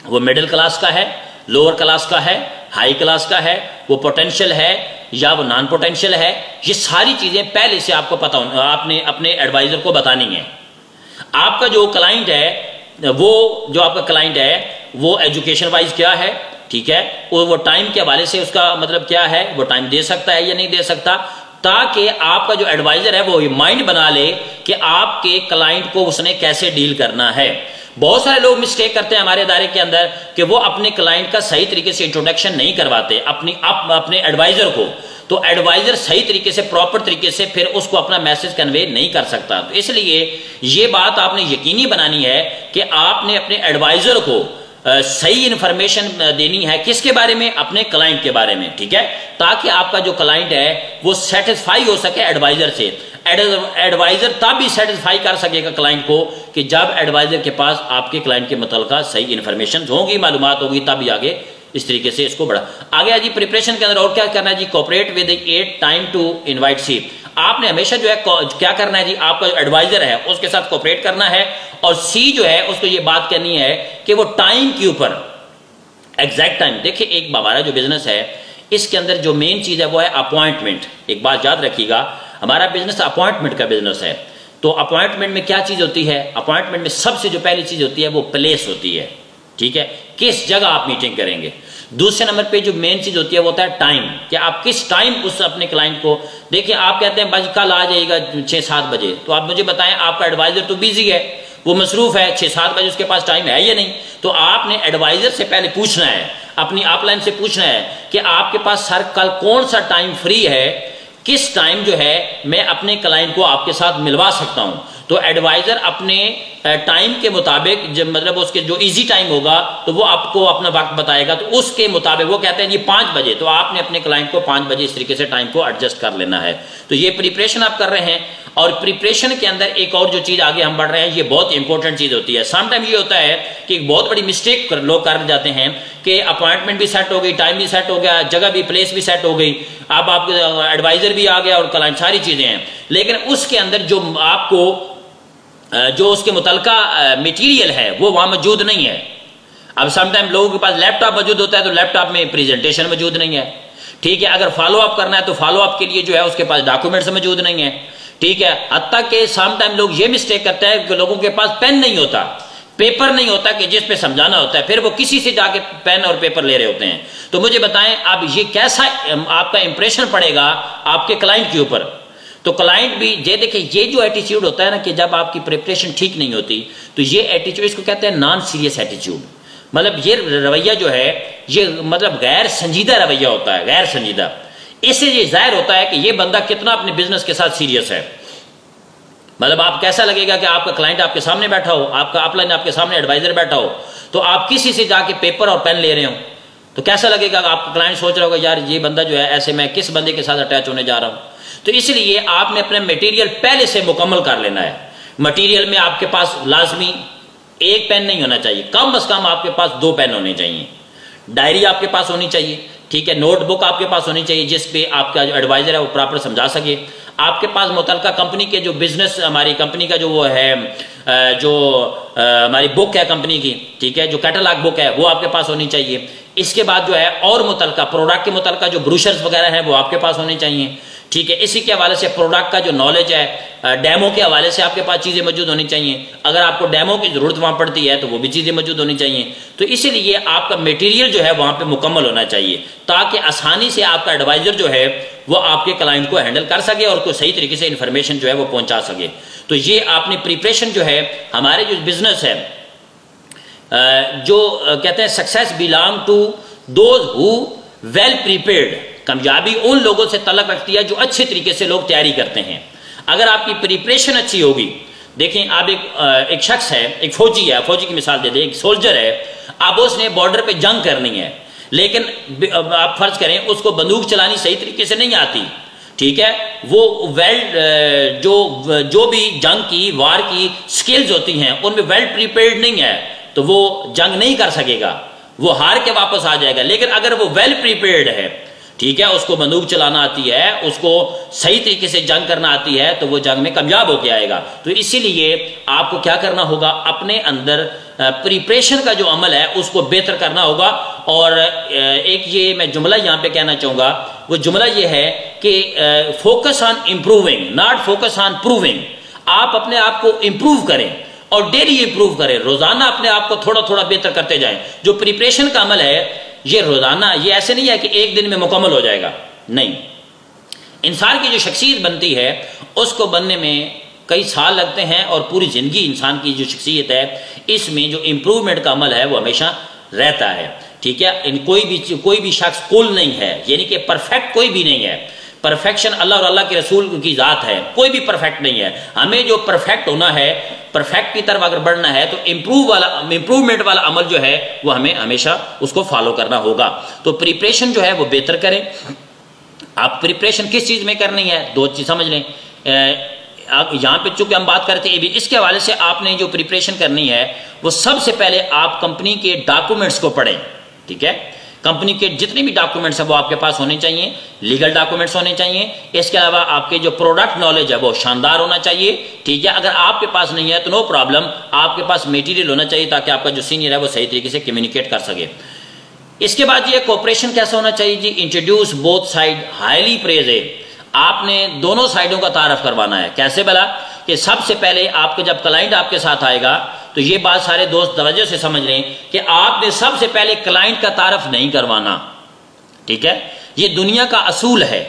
वो मिडिल क्लास का है, लोअर क्लास का है, हाई क्लास का है, वो पोटेंशियल है, या वो नॉन पोटेंशियल है, ये सारी चीजें पहले से आपको पता होना, आपने अपने एडवाइजर को बतानी है। आपका जो क्लाइंट है, जो आपका क्लाइंट है वो एजुकेशन वाइज क्या है, ठीक है, वो टाइम के हवाले से उसका मतलब क्या है, वो टाइम दे सकता है या नहीं दे सकता, ताकि आपका जो एडवाइजर है वो माइंड बना ले कि आपके क्लाइंट को उसने कैसे डील करना है। बहुत सारे लोग मिस्टेक करते हैं हमारे इदारे के अंदर कि वो अपने क्लाइंट का सही तरीके से इंट्रोडक्शन नहीं करवाते अपने एडवाइजर को, तो एडवाइजर सही तरीके से प्रॉपर तरीके से फिर उसको अपना मैसेज कन्वे नहीं कर सकता। तो इसलिए ये बात आपने यकीनी बनानी है कि आपने अपने एडवाइजर को सही इंफॉर्मेशन देनी है, किसके बारे में, अपने क्लाइंट के बारे में, ठीक है, ताकि आपका जो क्लाइंट है वो सेटिस्फाई हो सके एडवाइजर से। एडवाइजर तब भी सेटिस्फाई कर सकेगा क्लाइंट को कि जब एडवाइजर के पास आपके क्लाइंट के मुतल्लिक़ सही इंफॉर्मेशन होगी, मालूमात होगी, तब ही आगे इस तरीके से इसको बढ़ा आगे। जी प्रिपरेशन के अंदर और क्या करना है जी, cooperate with at time to invite C. आपने हमेशा जो है क्या करना है जी, आपका जो एडवाइजर है उसके साथ कोऑपरेट करना है, और सी जो है उसको ये बात करनी है कि वो टाइम के ऊपर एग्जैक्ट टाइम। देखिए एक हमारा जो बिजनेस है इसके अंदर जो मेन चीज है वो है अपॉइंटमेंट। एक बात याद रखिएगा, हमारा बिजनेस अपॉइंटमेंट का बिजनेस है। तो अपॉइंटमेंट में क्या चीज होती है, अपॉइंटमेंट में सबसे जो पहली चीज होती है वो प्लेस होती है, ठीक है, किस जगह आप मीटिंग करेंगे। दूसरे नंबर पे जो मेन चीज होती है वो होता है टाइम, कि आप किस टाइम उस अपने क्लाइंट को, देखिए आप कहते हैं बस कल आ जाएगा 6-7 बजे, तो आप मुझे बताएं आपका एडवाइजर तो बिजी है, वो मसरूफ है, 6-7 बजे उसके पास टाइम है या नहीं। तो आपने एडवाइजर से पहले पूछना है, अपनी अपलाइन से पूछना है कि आपके पास सर कल कौन सा टाइम फ्री है, किस टाइम जो है मैं अपने क्लाइंट को आपके साथ मिलवा सकता हूं। तो एडवाइजर अपने टाइम के मुताबिक, जब मतलब उसके जो इजी टाइम होगा तो वो आपको अपना वक्त बताएगा, तो उसके मुताबिक वो कहते हैं जी 5 बजे, तो आपने अपने क्लाइंट को 5 बजे इस तरीके से टाइम को एडजस्ट कर लेना है। तो ये प्रिपरेशन आप कर रहे हैं। और प्रिपरेशन के अंदर एक और जो चीज आगे हम बढ़ रहे हैं, ये बहुत इंपॉर्टेंट चीज होती है। समटाइम ये होता है कि एक बहुत बड़ी मिस्टेक लोग कर जाते हैं कि अपॉइंटमेंट भी सेट हो गई, टाइम भी सेट हो गया, जगह भी, प्लेस भी सेट हो गई, अब आपके एडवाइजर भी आ गया और क्लाइंट, सारी चीजें हैं, लेकिन उसके अंदर जो आपको जो उसके मुतलका मटेरियल है वो वहां मौजूद नहीं है। अब समटाइम लोगों के पास लैपटॉप मौजूद होता है तो लैपटॉप में प्रेजेंटेशन मौजूद नहीं है, ठीक है, अगर फॉलो अप करना है तो फॉलो अप के लिए जो है उसके पास डॉक्यूमेंट्स मौजूद नहीं है, ठीक है। हत्ता कि समटाइम लोग ये मिस्टेक करते हैं कि लोगों के पास पेन नहीं होता, पेपर नहीं होता कि जिस पे समझाना होता है, फिर वो किसी से जाके पेन और पेपर ले रहे होते हैं। तो मुझे बताएं अब ये कैसा आपका इंप्रेशन पड़ेगा आपके क्लाइंट के ऊपर। तो क्लाइंट भी ये देखिए, ये जो एटीट्यूड होता है ना कि जब आपकी प्रिपरेशन ठीक नहीं होती तो ये एटीट्यूड, इसको कहते हैं नॉन सीरियस एटीट्यूड, मतलब ये रवैया जो है ये मतलब गैर संजीदा रवैया होता है, गैर संजीदा। इससे ये जाहिर होता है कि ये बंदा कितना अपने बिजनेस के साथ सीरियस है। मतलब आप कैसा लगेगा कि आपका क्लाइंट आपके सामने बैठा हो, आपका अपलाइन आपके सामने एडवाइजर बैठा हो, तो आप किसी से जाके पेपर और पेन ले रहे हो तो कैसा लगेगा, आपका क्लाइंट सोच रहा होगा यार ये बंदा जो है ऐसे मैं किस बंदे के साथ अटैच होने जा रहा हूं। तो इसलिए आपने अपने मटेरियल पहले से मुकम्मल कर लेना है। मटेरियल में आपके पास लाजमी एक पेन नहीं होना चाहिए, कम से कम आपके पास 2 पेन होने चाहिए, डायरी आपके पास होनी चाहिए, ठीक है, नोटबुक आपके पास होनी चाहिए जिसपे आपका जो एडवाइजर है वो प्रॉपर समझा सके। आपके पास मुतलका कंपनी के जो बिजनेस, हमारी कंपनी का जो वो है जो हमारी बुक है कंपनी की, ठीक है, जो कैटलॉग बुक है वो आपके पास होनी चाहिए। इसके बाद जो है और मुतलका प्रोडक्ट के मुतलका जो ब्रोशर्स वगैरह हैं वो आपके पास होने चाहिए, ठीक है। इसी के हवाले से प्रोडक्ट का जो नॉलेज है, डेमो के हवाले से आपके पास चीजें मौजूद होनी चाहिए, अगर आपको डेमो की जरूरत वहां पड़ती है तो वो भी चीजें मौजूद होनी चाहिए। तो इसीलिए आपका मटेरियल जो है वहां पे मुकम्मल होना चाहिए ताकि आसानी से आपका एडवाइजर जो है वो आपके क्लाइंट को हैंडल कर सके और को सही तरीके से इंफॉर्मेशन जो है वो पहुंचा सके। तो ये आपने प्रिपरेशन जो है, हमारे जो बिजनेस है जो कहते हैं success belong to those who well prepared, कामयाबी उन लोगों से तल्लुक रखती है जो अच्छे तरीके से लोग तैयारी करते हैं। अगर आपकी प्रिपरेशन अच्छी होगी, देखें आप एक शख्स है, एक फौजी है, फौजी की मिसाल दे दें, एक सोल्जर है, अब उसने बॉर्डर पे जंग करनी है, लेकिन आप फर्ज करें उसको बंदूक चलानी सही तरीके से नहीं आती, ठीक है, वो वेल जो भी जंग की वार की स्किल्स होती हैं उनमें वेल प्रिपेयर्ड नहीं है तो वो जंग नहीं कर सकेगा, वो हार के वापस आ जाएगा। लेकिन अगर वो वेल प्रिपेयर्ड है, ठीक है, उसको बंदूक चलाना आती है, उसको सही तरीके से जंग करना आती है, तो वो जंग में कामयाब होकर आएगा। तो इसीलिए आपको क्या करना होगा, अपने अंदर प्रिपरेशन का जो अमल है उसको बेहतर करना होगा। और एक ये मैं जुमला यहाँ पे कहना चाहूंगा वो जुमला ये है कि focus on improving, not focus on proving. आप अपने आप को इंप्रूव करें और डेली इंप्रूव करें, रोजाना अपने आप को थोड़ा थोड़ा बेहतर करते जाएं। जो प्रिपरेशन का अमल है ये रोजाना, ये ऐसे नहीं है कि एक दिन में मुकम्मल हो जाएगा, नहीं। इंसान की जो शख्सियत बनती है उसको बनने में कई साल लगते हैं और पूरी जिंदगी इंसान की जो शख्सियत है इसमें जो इंप्रूवमेंट का अमल है वो हमेशा रहता है, ठीक है। कोई भी शख्स कुल नहीं है, यानी कि परफेक्ट कोई भी नहीं है। परफेक्शन अल्लाह और अल्लाह के रसूल की जात है, कोई भी परफेक्ट नहीं है। हमें जो परफेक्ट होना है, परफेक्ट की तरफ अगर बढ़ना है तो इंप्रूवमेंट वाला अमल जो है वो हमें हमेशा उसको फॉलो करना होगा। तो प्रिपरेशन जो है वो बेहतर करें। आप प्रिपरेशन किस चीज में करनी है, दो चीज समझ लें। यहाँ पे चूंकि हम बात करते हैं इसके हवाले से आपने जो प्रिपरेशन करनी है वो सबसे पहले आप कंपनी के डॉक्यूमेंट्स को पढ़ें, ठीक है। कंपनी के जितने भी डॉक्यूमेंट्स है वो आपके पास होने चाहिए, लीगल डॉक्यूमेंट्स होने चाहिए। इसके अलावा आपके जो प्रोडक्ट नॉलेज है वो शानदार होना चाहिए, ठीक है। अगर आपके पास नहीं है तो नो प्रॉब्लम, आपके पास मटेरियल होना चाहिए ताकि आपका जो सीनियर है वो सही तरीके से कम्युनिकेट कर सके। इसके बाद ये कोऑपरेशन कैसा होना चाहिए जी, introduce both side highly praise है। आपने दोनों साइडों का तारफ करवाना है। कैसे भला कि सबसे पहले आपके जब क्लाइंट आपके साथ आएगा तो ये बात सारे दोस्त तवज्जो से समझ लें कि आपने सबसे पहले क्लाइंट का तारफ नहीं करवाना, ठीक है। ये दुनिया का असूल है,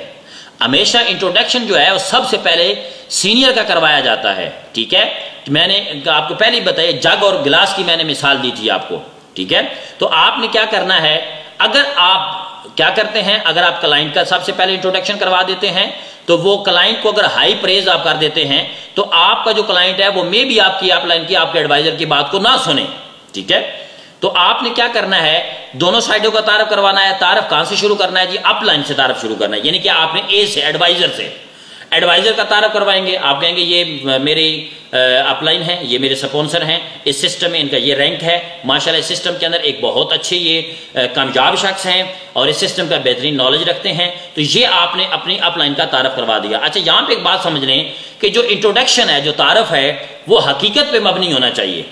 हमेशा इंट्रोडक्शन जो है वो सबसे पहले सीनियर का करवाया जाता है, ठीक है। मैंने आपको पहले ही बताया, जग और गिलास की मैंने मिसाल दी थी आपको, ठीक है। तो आपने क्या करना है, अगर आप क्या करते हैं, अगर आप क्लाइंट का सबसे पहले इंट्रोडक्शन करवा देते हैं तो वो क्लाइंट को अगर हाई प्रेज आप कर देते हैं तो आपका जो क्लाइंट है वो मे भी आपकी अपलाइन की, आपके एडवाइजर की बात को ना सुने, ठीक है। तो आपने क्या करना है, दोनों साइडों का तारफ करवाना है। तारफ कहां से शुरू करना है जी, अपलाइन से तारफ शुरू करना है, यानी कि आपने ए से, एडवाइजर से, एडवाइजर का तारफ करवाएंगे। आप कहेंगे ये मेरी अपलाइन है, ये मेरे स्पॉन्सर हैं, इस सिस्टम में इनका ये रैंक है, माशाल्लाह इस सिस्टम के अंदर एक बहुत अच्छे ये कामयाब शख्स हैं और इस सिस्टम का बेहतरीन नॉलेज रखते हैं। तो ये आपने अपनी अपलाइन का तारफ करवा दिया। अच्छा, यहाँ पे एक बात समझ लें कि जो इंट्रोडक्शन है, जो तारफ है, वो हकीकत पे मबनी होना चाहिए,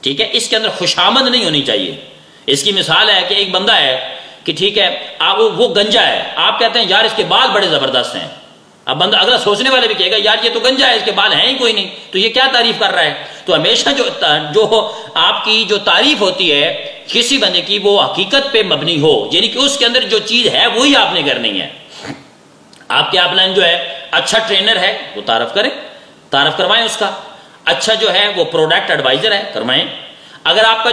ठीक है। इसके अंदर खुशामद नहीं होनी चाहिए। इसकी मिसाल है कि एक बंदा है कि ठीक है, वो गंजा है, आप कहते हैं यार इसके बाल बड़े जबरदस्त हैं। अब बंदा अगला सोचने वाले भी कहेगा यार ये तो गंजा है, इसके बाल हैं ही कोई नहीं, तो ये क्या तारीफ कर रहा है। तो हमेशा जो आपकी जो तारीफ होती है किसी बंदे की वो हकीकत पे मबनी हो, यानी कि उसके अंदर जो चीज है वही आपने करनी है। आपके अपलाइन जो है अच्छा ट्रेनर है वो तारफ करें, तारफ करवाएं उसका। अच्छा जो है वो प्रोडक्ट एडवाइजर है, करवाएं। अगर आपका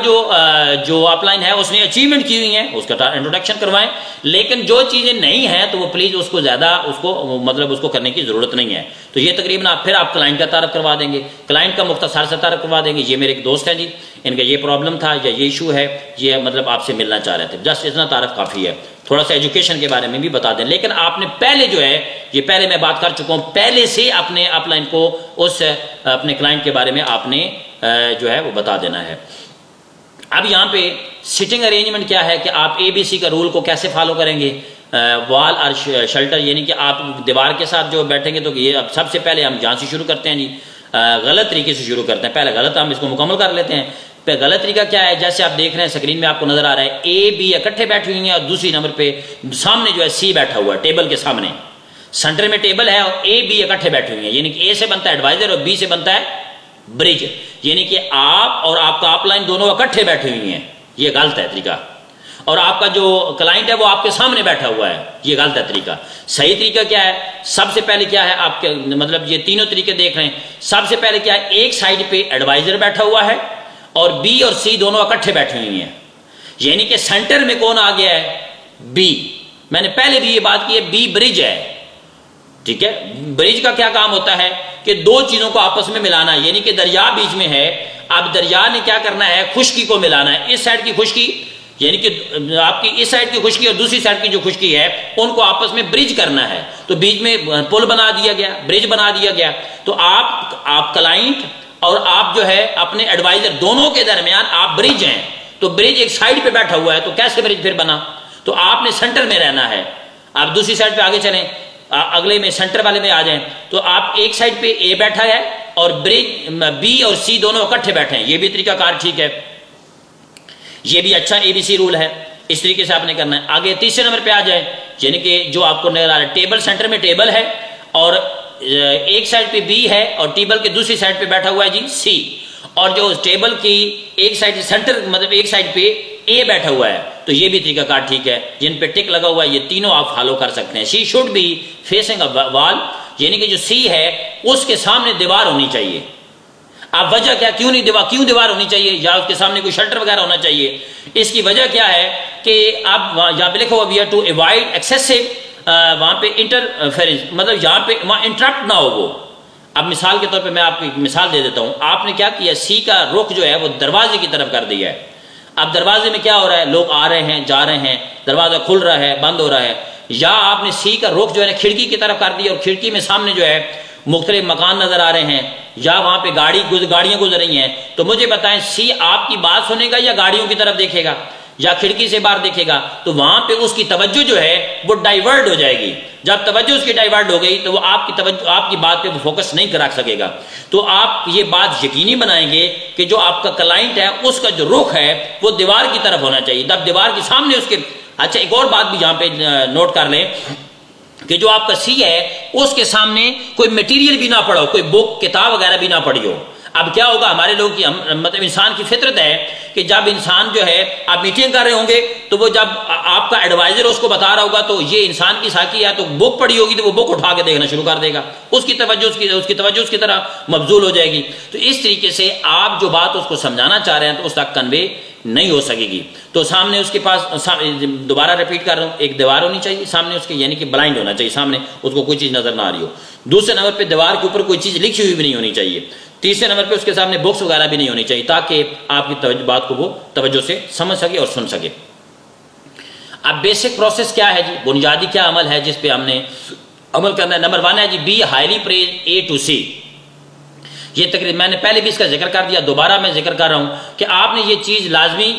जो अपलाइन है उसने अचीवमेंट की हुई है उसका इंट्रोडक्शन करवाएं। लेकिन जो चीजें नहीं हैं तो वो प्लीज उसको ज्यादा उसको करने की जरूरत नहीं है। तो ये तकरीबन फिर आप क्लाइंट का तारफ करवा देंगे, क्लाइंट का मुख्तसर से तारफ करवा देंगे। ये मेरे एक दोस्त हैं जी, इनका ये प्रॉब्लम था या ये इशू है, ये आपसे मिलना चाह रहे थे, जस्ट इतना तारफ काफी है। थोड़ा सा एजुकेशन के बारे में भी बता दें। लेकिन आपने पहले जो है, ये पहले मैं बात कर चुका हूं, पहले से अपने अपलाइन को उस अपने क्लाइंट के बारे में आपने जो है वो बता देना है। अब यहाँ पे सिटिंग अरेंजमेंट क्या है कि आप ABC का रूल को कैसे फॉलो करेंगे। वॉल और शेल्टर, यानी कि आप दीवार के साथ जो बैठेंगे तो ये अब सबसे पहले हम जहाँ से शुरू करते हैं जी, गलत तरीके से शुरू करते हैं। पहले गलत हम इसको मुकम्मल कर लेते हैं। पे गलत तरीका क्या है, जैसे आप देख रहे हैं स्क्रीन में आपको नजर आ रहा है A B इकट्ठे बैठी हुई हैं और दूसरी नंबर पे सामने जो है C बैठा हुआ है, टेबल के सामने सेंटर में टेबल है और A B इकट्ठे बैठे हुए हैं, यानी कि A से बनता है एडवाइजर और B से बनता है ब्रिज, यानी कि आप और आपका अपलाइन दोनों इकट्ठे बैठे हुए हैं, ये गलत है तरीका। और आपका जो क्लाइंट है वो आपके सामने बैठा हुआ है, ये गलत है तरीका। सही तरीका क्या है, सबसे पहले क्या है आपके ये तीनों तरीके देख रहे हैं। सबसे पहले क्या है, एक साइड पे एडवाइजर बैठा हुआ है और B और C दोनों इकट्ठे बैठे हुए हैं, यानी कि सेंटर में कौन आ गया है, B। मैंने पहले भी ये बात की है, B ब्रिज है, ठीक है। ब्रिज का क्या काम होता है कि दो चीजों को आपस में मिलाना है, यानी कि दरिया बीच में है, अब दरिया ने क्या करना है, खुश्की को मिलाना है। इस साइड की खुश्की, यानी कि आपकी इस साइड की खुश्की और दूसरी साइड की जो खुश्की है उनको आपस में ब्रिज करना है। तो बीच में पुल बना दिया गया, ब्रिज बना दिया गया। तो आप क्लाइंट और आप जो है अपने एडवाइजर दोनों के दरमियान आप ब्रिज हैं। तो ब्रिज एक साइड पे बैठा हुआ है तो कैसे ब्रिज फिर बना, तो आपने सेंटर में रहना है। आप दूसरी साइड पे आगे चलें, अगले में सेंटर वाले में आ जाएं, तो आप एक साइड पे A बैठा है और ब्रिज B और C दोनों इकट्ठे बैठे हैं, ये भी तरीका कार ठीक है, ये भी अच्छा ABC रूल है। इस तरीके से आपने करना है। आगे तीसरे नंबर पे आ जाए, यानी कि जो आपको नजर आ रहा है टेबल, सेंटर में टेबल है और एक साइड पे बी है और टेबल के दूसरी साइड पे बैठा हुआ है जी सी, और जो टेबल की एक साइड सेंटर मतलब एक साइड पे ए बैठा हुआ है, तो ये भी तरीका कार ठीक है। जिन पे टिक लगा हुआ है ये तीनों आप फॉलो कर सकते हैं। She should be facing a wall, यानी कि जो सी है उसके सामने दीवार होनी चाहिए। अब वजह क्या, क्यों दीवार होनी चाहिए, या उसके सामने कोई शटर वगैरह होना चाहिए? इसकी वजह क्या है कि आप यहाँ पे लिखा हुआ we are to avoid excessive, वहां पे इंटरफेरेंस, मतलब यहाँ पे वहां इंटरप्ट ना हो वो। अब मिसाल के तौर पे मैं आपको एक मिसाल दे देता हूं। आपने क्या किया, सी का रुख जो है वो दरवाजे की तरफ कर दिया है। अब दरवाजे में क्या हो रहा है, लोग आ रहे हैं जा रहे हैं, दरवाजा खुल रहा है बंद हो रहा है, या आपने सी का रुख जो है खिड़की की तरफ कर दिया और खिड़की में सामने जो है मुख्तलिफ मकान नजर आ रहे हैं, या वहां पे गाड़ियां गुजर रही हैं, तो मुझे बताएं सी आपकी बात सुनेगा या गाड़ियों की तरफ देखेगा या खिड़की से बाहर देखेगा? तो वहां पे उसकी तवज्जो जो है वो डाइवर्ट हो जाएगी। जब तवज्जो उसकी डाइवर्ट हो गई तो वो आपकी बात पे वो फोकस नहीं कर सकेगा। तो आप ये बात यकीनी बनाएंगे कि जो आपका क्लाइंट है उसका जो रुख है वो दीवार की तरफ होना चाहिए, तब दीवार के सामने उसके। अच्छा, एक और बात भी यहाँ पे नोट कर लें कि जो आपका सी है उसके सामने कोई मटेरियल भी ना पड़ा हो, कोई बुक किताब वगैरह भी ना पड़ी हो। अब क्या होगा, हमारे लोग की मतलब इंसान की फितरत है कि जब इंसान जो है आप मीटिंग कर रहे होंगे तो वो जब आपका एडवाइजर उसको बता रहा होगा तो ये इंसान की साकी है, तो बुक पड़ी होगी तो वो बुक उठा के देखना शुरू कर देगा, उसकी तवज्जो उसकी तरह मबजूल हो जाएगी। तो इस तरीके से आप जो बात उसको समझाना चाह रहे हैं तो उस तक कन्वे नहीं हो सकेगी। तो सामने उसके पास, दोबारा रिपीट कर रहा हूं, एक दीवार होनी चाहिए सामने उसके, यानी कि ब्लाइंड होना चाहिए, सामने उसको कोई चीज नजर ना आ रही हो। दूसरे नंबर पे दीवार के ऊपर कोई चीज लिखी हुई भी नहीं होनी चाहिए। तीसरे नंबर पे उसके सामने बुक्स वगैरह भी नहीं होनी चाहिए, ताकि आपकी बात को वो तवज्जो से समझ सके और सुन सके। अब बेसिक प्रोसेस क्या है जी, बुनियादी क्या अमल है जिस पे हमने अमल करना है? नंबर 1 है जी B highly praise A to C. ये तकरीबन मैंने पहले भी इसका जिक्र कर दिया, दोबारा मैं जिक्र कर रहा हूं कि आपने ये चीज लाजमी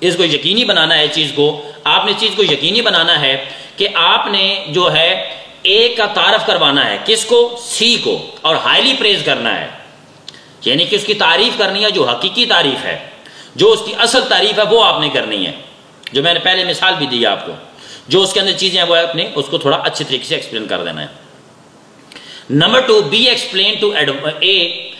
इसको यकीनी बनाना है, चीज को यकीनी बनाना है कि आपने जो है ए का तारफ करवाना है, किसको? सी को, और हाईली प्रेज करना है, यानी कि उसकी तारीफ करनी है, जो हकीकी तारीफ है, जो उसकी असल तारीफ है वो आपने करनी है, जो मैंने पहले मिसाल भी दी आपको। जो उसके अंदर चीजें हैं वो आपने उसको थोड़ा अच्छे तरीके से एक्सप्लेन कर देना है। Number 2, B explain to A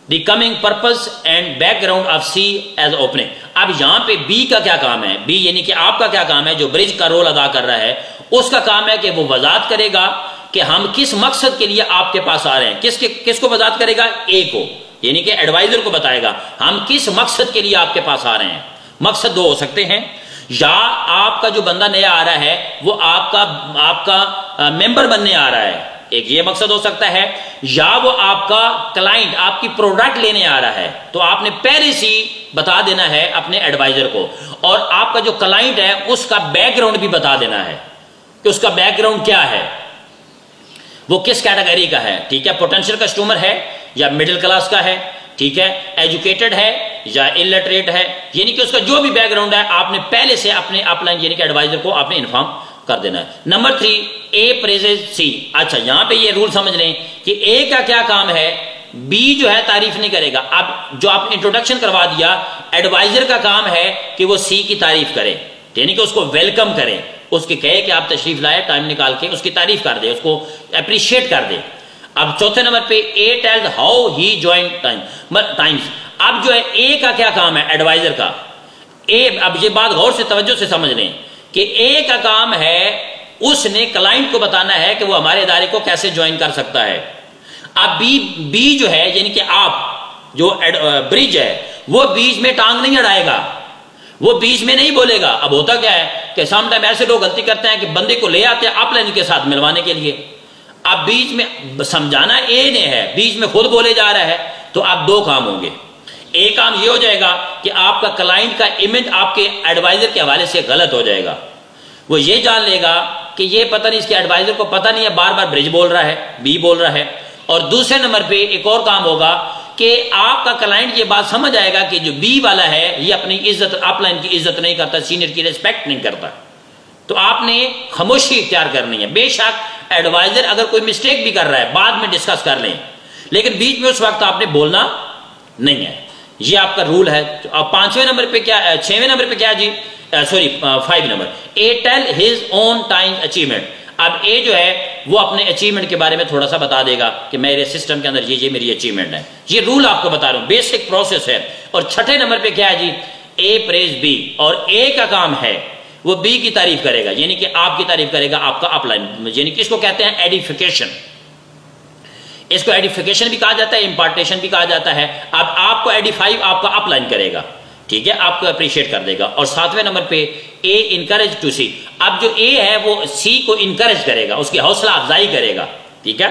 the coming purpose and background of C as opening. अब यहां पे बी का क्या काम है? बी यानी कि आपका क्या काम है, जो ब्रिज का रोल अदा कर रहा है, उसका काम है कि वो वजाहत करेगा कि हम किस मकसद के लिए आपके पास आ रहे हैं। किसको वजाहत करेगा? ए को, यानी कि एडवाइजर को बताएगा हम किस मकसद के लिए आपके पास आ रहे हैं। मकसद दो हो सकते हैं, या आपका जो बंदा नया आ रहा है वो आपका मेंबर बनने आ रहा है, एक ये मकसद हो सकता है, या वो आपका क्लाइंट आपकी प्रोडक्ट लेने आ रहा है। तो आपने पहले से बता देना है अपने एडवाइजर को, और आपका जो क्लाइंट है उसका बैकग्राउंड भी बता देना है कि उसका बैकग्राउंड क्या है, वो किस कैटेगरी का है। ठीक है, पोटेंशियल कस्टमर है या मिडिल क्लास का है, ठीक है, एजुकेटेड है या इलिटरेट है, यानी कि उसका जो भी बैकग्राउंड है आपने पहले से अपने अपलाइन यानी कि एडवाइजर को आपने इन्फॉर्म कर देना है। नंबर 3, ए प्रेजेज सी। अच्छा, यहां पे ये रूल समझ लें कि ए का क्या काम है, बी जो है तारीफ नहीं करेगा। अब जो आपने इंट्रोडक्शन करवा दिया, एडवाइजर का काम है कि वो सी की तारीफ करे, यानी कि उसको वेलकम करे, उसके कहे कि आप तशरीफ लाए, टाइम निकाल के उसकी तारीफ कर दे, उसको अप्रिशिएट कर दे। अब चौथे नंबर पे A tells how he join times. अब जो है ए का क्या काम है, एडवाइजर का। ए, अब ये बात गौर से तवज्जो से समझ लें कि ए का काम है उसने क्लाइंट को बताना है कि वो हमारे इदारे को कैसे ज्वाइन कर सकता है। अब बी जो है यानी कि आप जो ब्रिज है वो बीच में टांग नहीं अड़ाएगा, वो बीच में नहीं बोलेगा। अब होता क्या है कि समटाइम ऐसे लोग गलती करते हैं कि बंदे को ले आते हैं अपलाइन के साथ मिलवाने के लिए, अब बीच में समझाना ए ने है, बीच में खुद बोले जा रहा है, तो आप दो काम होंगे। एक काम ये हो जाएगा कि आपका क्लाइंट का इमेज आपके एडवाइजर के हवाले से गलत हो जाएगा, वो ये जान लेगा कि ये पता नहीं, इसके एडवाइजर को पता नहीं है, बार बार ब्रिज बोल रहा है, बी बोल रहा है। और दूसरे नंबर पे एक और काम होगा कि आपका क्लाइंट ये बात समझ आएगा कि जो बी वाला है ये अपनी इज्जत, अपलाइन की इज्जत नहीं करता, सीनियर की रिस्पेक्ट नहीं करता। तो आपने खामोशी इख्तियार करनी है। बेशक एडवाइजर अगर कोई मिस्टेक भी कर रहा है बाद में डिस्कस कर लें, लेकिन बीच में उस वक्त आपने बोलना नहीं है, ये आपका रूल है। अब 5वें नंबर पे क्या, 6वें नंबर पे क्या जी, sorry 5 number, A tell his own time achievement. अब ए जो है वो अपने अचीवमेंट के बारे में थोड़ा सा बता देगा कि मेरे सिस्टम के अंदर ये मेरी अचीवमेंट है। ये रूल आपको बता रहा हूं, बेसिक प्रोसेस है। और छठे नंबर पे क्या है जी, ए प्रेज बी, और ए का काम है वो बी की तारीफ करेगा, यानी कि आपकी तारीफ करेगा, आपका अपलाइन, यानी कि इसको कहते हैं एडिफिकेशन। इसको एडिफिकेशन भी कहा जाता है, इंपार्टेशन भी कहा जाता है। अब आपको एडिफाई आपका अपलाइन करेगा, ठीक है, आपको अप्रिशिएट कर देगा। और 7वें नंबर पे ए इनकरेज टू सी। अब जो ए है वो सी को इनकरेज करेगा, उसकी हौसला अफजाई करेगा, ठीक है,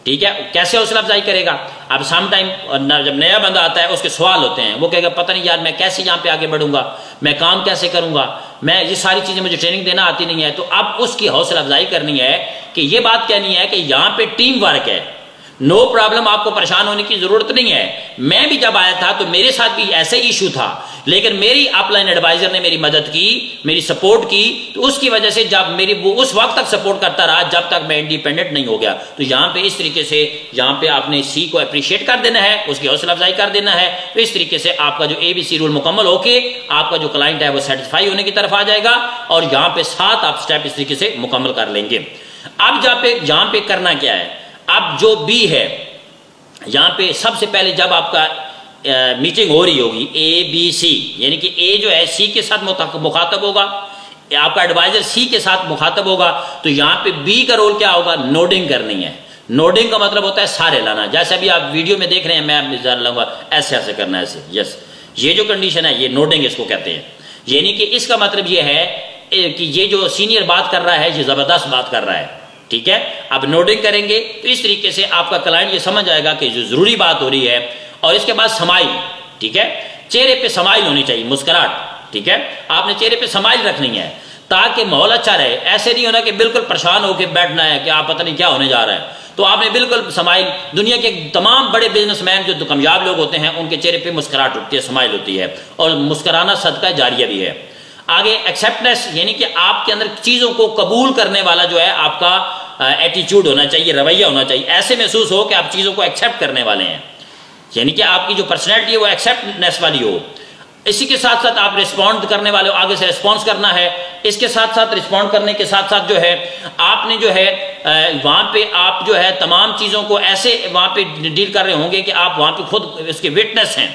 ठीक है। कैसे हौसला अफजाई करेगा? अब सम टाइम जब नया बंदा आता है उसके सवाल होते हैं, वो कहेगा पता नहीं यार मैं कैसे यहाँ पे आगे बढ़ूंगा, मैं काम कैसे करूंगा, मैं ये सारी चीजें मुझे ट्रेनिंग देना आती नहीं है। तो अब उसकी हौसला अफजाई करनी है कि ये बात कहनी है कि यहाँ पे टीम वर्क है, नो प्रॉब्लम, आपको परेशान होने की जरूरत नहीं है। मैं भी जब आया था तो मेरे साथ भी ऐसे इशू था, लेकिन मेरी अपलाइन एडवाइजर ने मेरी मदद की, मेरी सपोर्ट की, तो उसकी वजह से जब मेरी वो उस वक्त तक सपोर्ट करता रहा जब तक मैं इंडिपेंडेंट नहीं हो गया। तो यहाँ पे इस तरीके से यहाँ पे आपने सी को अप्रिशिएट कर देना है, उसकी हौसला अफजाई कर देना है। तो इस तरीके से आपका जो ABC रूल मुकम्मल होके आपका जो क्लाइंट है वो सेटिस्फाई होने की तरफ आ जाएगा, और यहाँ पे 7 आप स्टेप इस तरीके से मुकम्मल कर लेंगे। अब यहाँ पे करना क्या है, अब जो बी है यहां पे सबसे पहले जब आपका मीटिंग हो रही होगी ABC, यानी कि ए जो है सी के साथ मुखातब होगा, आपका एडवाइजर सी के साथ मुखातब होगा, तो यहां पे बी का रोल क्या होगा, नोडिंग करनी है। नोडिंग का मतलब होता है सारे लाना, जैसे अभी आप वीडियो में देख रहे हैं, मैं जान लूंगा ऐसे ऐसे करना है, ऐसे, यस, ये जो कंडीशन है ये नोडिंग इसको कहते हैं। यानी कि इसका मतलब ये है कि ये जो सीनियर बात कर रहा है ये जबरदस्त बात कर रहा है, ठीक है। अब नोडिंग करेंगे तो इस तरीके से आपका क्लाइंट ये समझ आएगा कि जो जरूरी बात हो रही है। और इसके बाद समाइल, ठीक है, चेहरे पे समाइल होनी चाहिए, मुस्कुराहट, ठीक है, आपने चेहरे पे समाइल रखनी है ताकि माहौल अच्छा रहे। ऐसे नहीं होना कि बिल्कुल परेशान होकर बैठना है कि आप पता नहीं क्या होने जा रहा है। तो आपने बिल्कुल समाइल, दुनिया के तमाम बड़े बिजनेसमैन जो कामयाब लोग होते हैं उनके चेहरे पे मुस्कुराहट होती है, समाइल होती है, और मुस्कुराना सदका जारिया भी है। आगे एक्सेप्टनेस, यानी कि आपके अंदर चीजों को कबूल करने वाला जो है आपका एटीट्यूड होना चाहिए, रवैया होना चाहिए, ऐसे महसूस हो कि आप चीजों को एक्सेप्ट करने वाले हैं, यानी कि आपकी जो पर्सनैलिटी है वो एक्सेप्टनेस वाली हो। इसी के साथ साथ आप रिस्पॉन्ड करने वाले हो, आगे से रिस्पॉन्स करना है। इसके साथ साथ रिस्पॉन्ड करने के साथ साथ जो है आपने जो है वहां पे आप जो है तमाम चीजों को ऐसे वहां पे डील कर रहे होंगे कि आप वहां पे खुद इसके विटनेस हैं।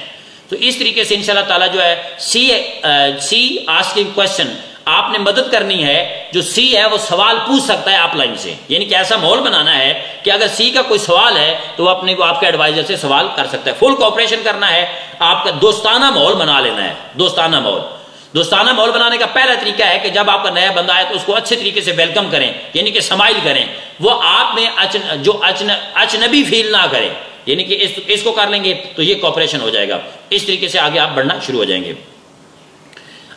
तो इस तरीके से इंशाल्लाह ताला जो है सी आस्किंग क्वेश्चन, आपने मदद करनी है। जो सी है वो सवाल पूछ सकता है अपलाइन से, यानी कि ऐसा माहौल बनाना है कि अगर सी का कोई सवाल है तो वो आपके एडवाइजर से सवाल कर सकता है। फुल कोऑपरेशन करना है, आपका दोस्ताना माहौल बना लेना है। दोस्ताना माहौल बनाने का पहला तरीका है कि जब आपका नया बंदा आए तो उसको अच्छे तरीके से वेलकम करें, यानी कि स्माइल करें, वो आप में जो अजनबी फील ना करे, यानी कि इसको कर लेंगे तो ये कोऑपरेशन हो जाएगा। इस तरीके से आगे आप बढ़ना शुरू हो जाएंगे।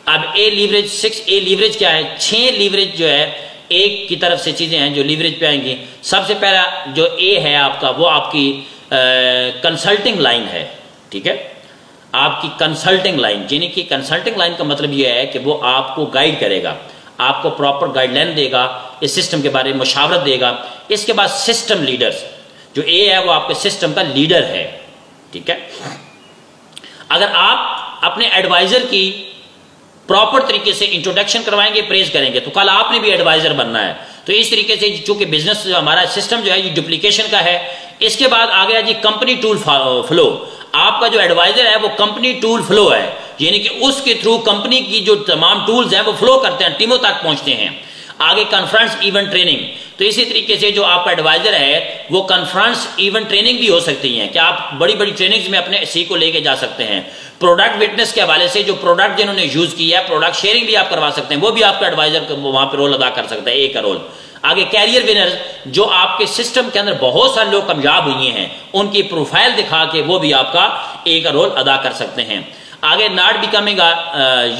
अब ए लीवरेज 6, ए लीवरेज क्या है? 6 लीवरेज जो है एक की तरफ से चीजें हैं जो लीवरेज पे आएंगी। सबसे पहला जो ए है आपका, वो आपकी कंसल्टिंग लाइन है, ठीक है, आपकी कंसल्टिंग लाइन, यानी कि कंसल्टिंग लाइन का मतलब यह है कि वो आपको गाइड करेगा, आपको प्रॉपर गाइडलाइन देगा, इस सिस्टम के बारे में मशावरत देगा। इसके बाद सिस्टम लीडर्स, जो ए है वो आपके सिस्टम का लीडर है, ठीक है। अगर आप अपने एडवाइजर की प्रॉपर तरीके से इंट्रोडक्शन करवाएंगे, प्रेज करेंगे, तो कल आपने भी एडवाइजर बनना है। तो इस तरीके से चूंकि बिजनेस हमारा सिस्टम जो है ये डुप्लीकेशन का है। इसके बाद आ गया जी कंपनी टूल फ्लो। आपका जो एडवाइजर है वो कंपनी टूल फ्लो है, यानी कि उसके थ्रू कंपनी की जो तमाम टूल्स हैं वो फ्लो करते हैं, टीमों तक पहुंचते हैं। आगे कॉन्फ्रेंस इवेंट ट्रेनिंग, तो इसी तरीके से जो आपका एडवाइजर है वो कॉन्फ्रेंस इवेंट ट्रेनिंग भी हो सकती है कि आप बड़ी बड़ी ट्रेनिंग्स में अपने सी को लेके जा सकते हैं। प्रोडक्ट विटनेस के हवाले से जो प्रोडक्ट जिन्होंने यूज किया है, प्रोडक्ट शेयरिंग भी आप करवा सकते हैं, वो भी आपका एडवाइजर वहां पर रोल अदा कर सकता है, ए का रोल। आगे कैरियर विनर्स, जो आपके सिस्टम के अंदर बहुत सारे लोग कामयाब हुए हैं, उनकी प्रोफाइल दिखा के वो भी आपका ए का रोल अदा कर सकते हैं। आगे नॉट बिकमिंग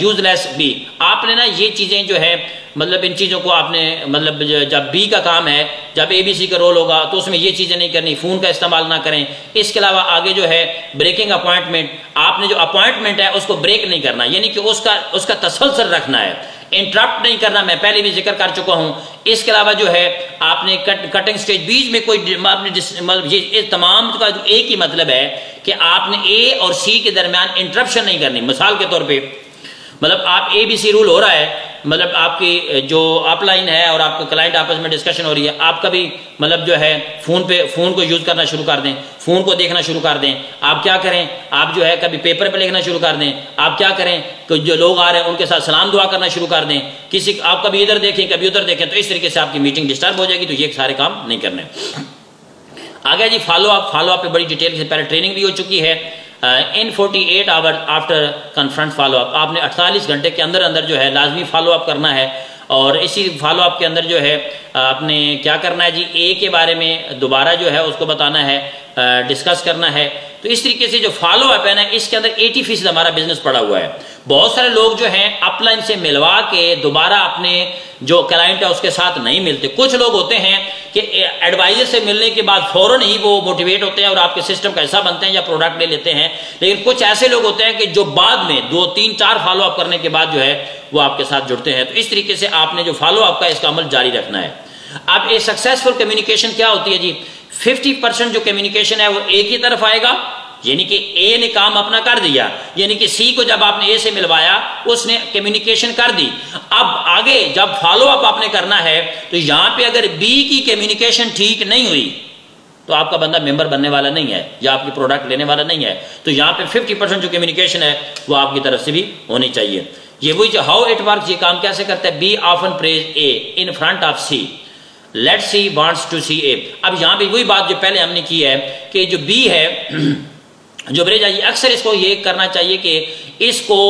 यूजलेस बी, आपने ना ये चीजें जो है मतलब इन चीजों को आपने मतलब जब बी का काम है, जब ABC का रोल होगा तो उसमें ये चीजें नहीं करनी, फोन का इस्तेमाल ना करें। इसके अलावा आगे जो है ब्रेकिंग अपॉइंटमेंट, आपने जो अपॉइंटमेंट है उसको ब्रेक नहीं करना, यानी कि उसका तसलसल रखना है, इंटरप्ट नहीं करना, मैं पहले भी जिक्र कर चुका हूं। इसके अलावा जो है आपने कटिंग स्टेज, बीच में कोई मतलब ये तमाम का जो एक ही मतलब है कि आपने ए और सी के दरमियान इंटरप्शन नहीं करनी। मिसाल के तौर पे मतलब आप ABC रूल हो रहा है, मतलब आपकी जो अपलाइन है और आपका क्लाइंट आपस में डिस्कशन हो रही है, आप कभी मतलब जो है फोन को यूज करना शुरू कर दें, फोन को देखना शुरू कर दें। आप क्या करें, आप जो है कभी पेपर पे लिखना शुरू कर दें। आप क्या करें कि जो लोग आ रहे हैं उनके साथ सलाम दुआ करना शुरू कर दें। किसी आप कभी इधर देखें कभी उधर देखें, तो इस तरीके से आपकी मीटिंग डिस्टर्ब हो जाएगी। तो ये सारे काम नहीं करने। आगे जी फॉलो अप पे बड़ी डिटेल से पहले ट्रेनिंग भी हो चुकी है। इन 48 hour after confront follow up, आपने 48 घंटे के अंदर अंदर जो है लाजमी फॉलो अप करना है। और इसी फॉलो अप के अंदर जो है आपने क्या करना है जी, ए के बारे में दोबारा जो है उसको बताना है, डिस्कस करना है। तो इस तरीके से जो फॉलो अप है ना, इसके अंदर 80% हमारा बिजनेस पड़ा हुआ है। बहुत सारे लोग जो हैं अपलाइन से मिलवा के दोबारा अपने जो क्लाइंट है उसके साथ नहीं मिलते। कुछ लोग होते हैं कि एडवाइजर से मिलने के बाद फौरन ही वो मोटिवेट होते हैं और आपके सिस्टम का हिस्सा बनते हैं या प्रोडक्ट ले लेते हैं। लेकिन कुछ ऐसे लोग होते हैं कि जो बाद में 2, 3, 4 फॉलो अप करने के बाद जो है वो आपके साथ जुड़ते हैं। तो इस तरीके से आपने जो फॉलो अप का इसका अमल जारी रखना है। अब एक सक्सेसफुल कम्युनिकेशन क्या होती है जी, 50% जो कम्युनिकेशन है वो ए की तरफ आएगा, यानी कि ए ने काम अपना कर दिया, यानी कि सी को जब आपने ए से मिलवाया उसने कम्युनिकेशन कर दी। अब आगे जब फॉलो अप आपने करना है तो यहां पे अगर बी की कम्युनिकेशन ठीक नहीं हुई तो आपका बंदा मेंबर बनने वाला नहीं है या आपकी प्रोडक्ट लेने वाला नहीं है। तो यहां पे 50% जो कम्युनिकेशन है वो आपकी तरफ से भी होनी चाहिए। ये वही जो हाउ इट वर्क, ये काम कैसे करता है, B often praise A in front of C, let C wants to see A. अब यहां पे वही बात जो पहले हमने की है कि जो बी है जो ब्रेजा, ये अक्सर इसको ये करना चाहिए कि इसको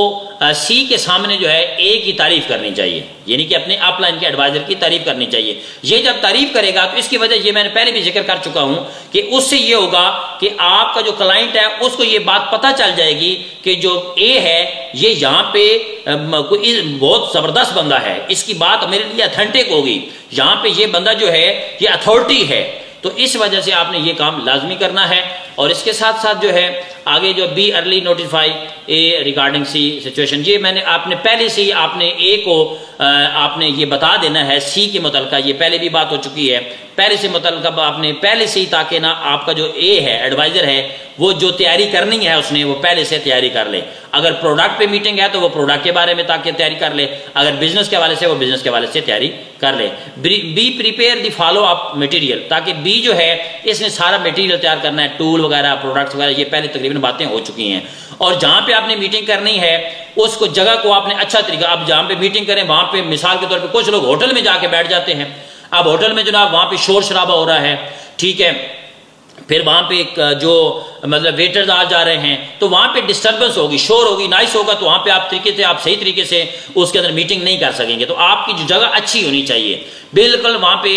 सी के सामने जो है ए की तारीफ करनी चाहिए, यानी कि अपने अपलाइन के एडवाइजर की तारीफ करनी चाहिए। ये जब तारीफ करेगा तो इसकी वजह ये मैंने पहले भी जिक्र कर चुका हूं कि उससे ये होगा कि आपका जो क्लाइंट है उसको ये बात पता चल जाएगी कि जो ए है ये यहाँ पे बहुत जबरदस्त बंदा है, इसकी बात मेरे लिए अथेंटिक होगी, यहाँ पे ये बंदा जो है ये अथॉरिटी है। तो इस वजह से आपने ये काम लाजमी करना है। और इसके साथ साथ जो है आगे जो B early notify A regarding C situation, ये मैंने आपने पहले से ही आपने ए को आपने ये बता देना है सी के मुतल्लिका, ये पहले भी बात हो चुकी है, पहले से मुतल्लिका आपने पहले से ही, ताकि ना आपका जो ए है एडवाइजर है वो जो तैयारी करनी है उसने वो पहले से तैयारी कर ले। अगर प्रोडक्ट पे मीटिंग है तो वो प्रोडक्ट के बारे में ताकि तैयारी कर ले, अगर बिजनेस के हवाले से वो बिजनेस के हवाले से तैयारी कर ले। Be prepare the follow up material, ताकि बी जो है इसने सारा मटेरियल तैयार करना है, टूल वगैरह प्रोडक्ट्स वगैरह, ये पहले तकरीबन बातें हो चुकी हैं। और जहां पे आपने मीटिंग करनी है उसको जगह को आपने अच्छा तरीका, अब जहां पे मीटिंग करें वहां पे मिसाल के तौर पे कुछ लोग होटल में जाके बैठ जाते हैं। अब होटल में जनाब वहां पे शोर शराबा हो रहा है, ठीक है, फिर वहां पे जो मतलब वेटर्स आ जा रहे हैं तो वहां पे डिस्टर्बेंस होगी, शोर होगी, नाइस होगा, तो वहां पे आप सही तरीके से उसके अंदर मीटिंग नहीं कर सकेंगे। तो आपकी जो जगह अच्छी होनी चाहिए, बिल्कुल वहां पे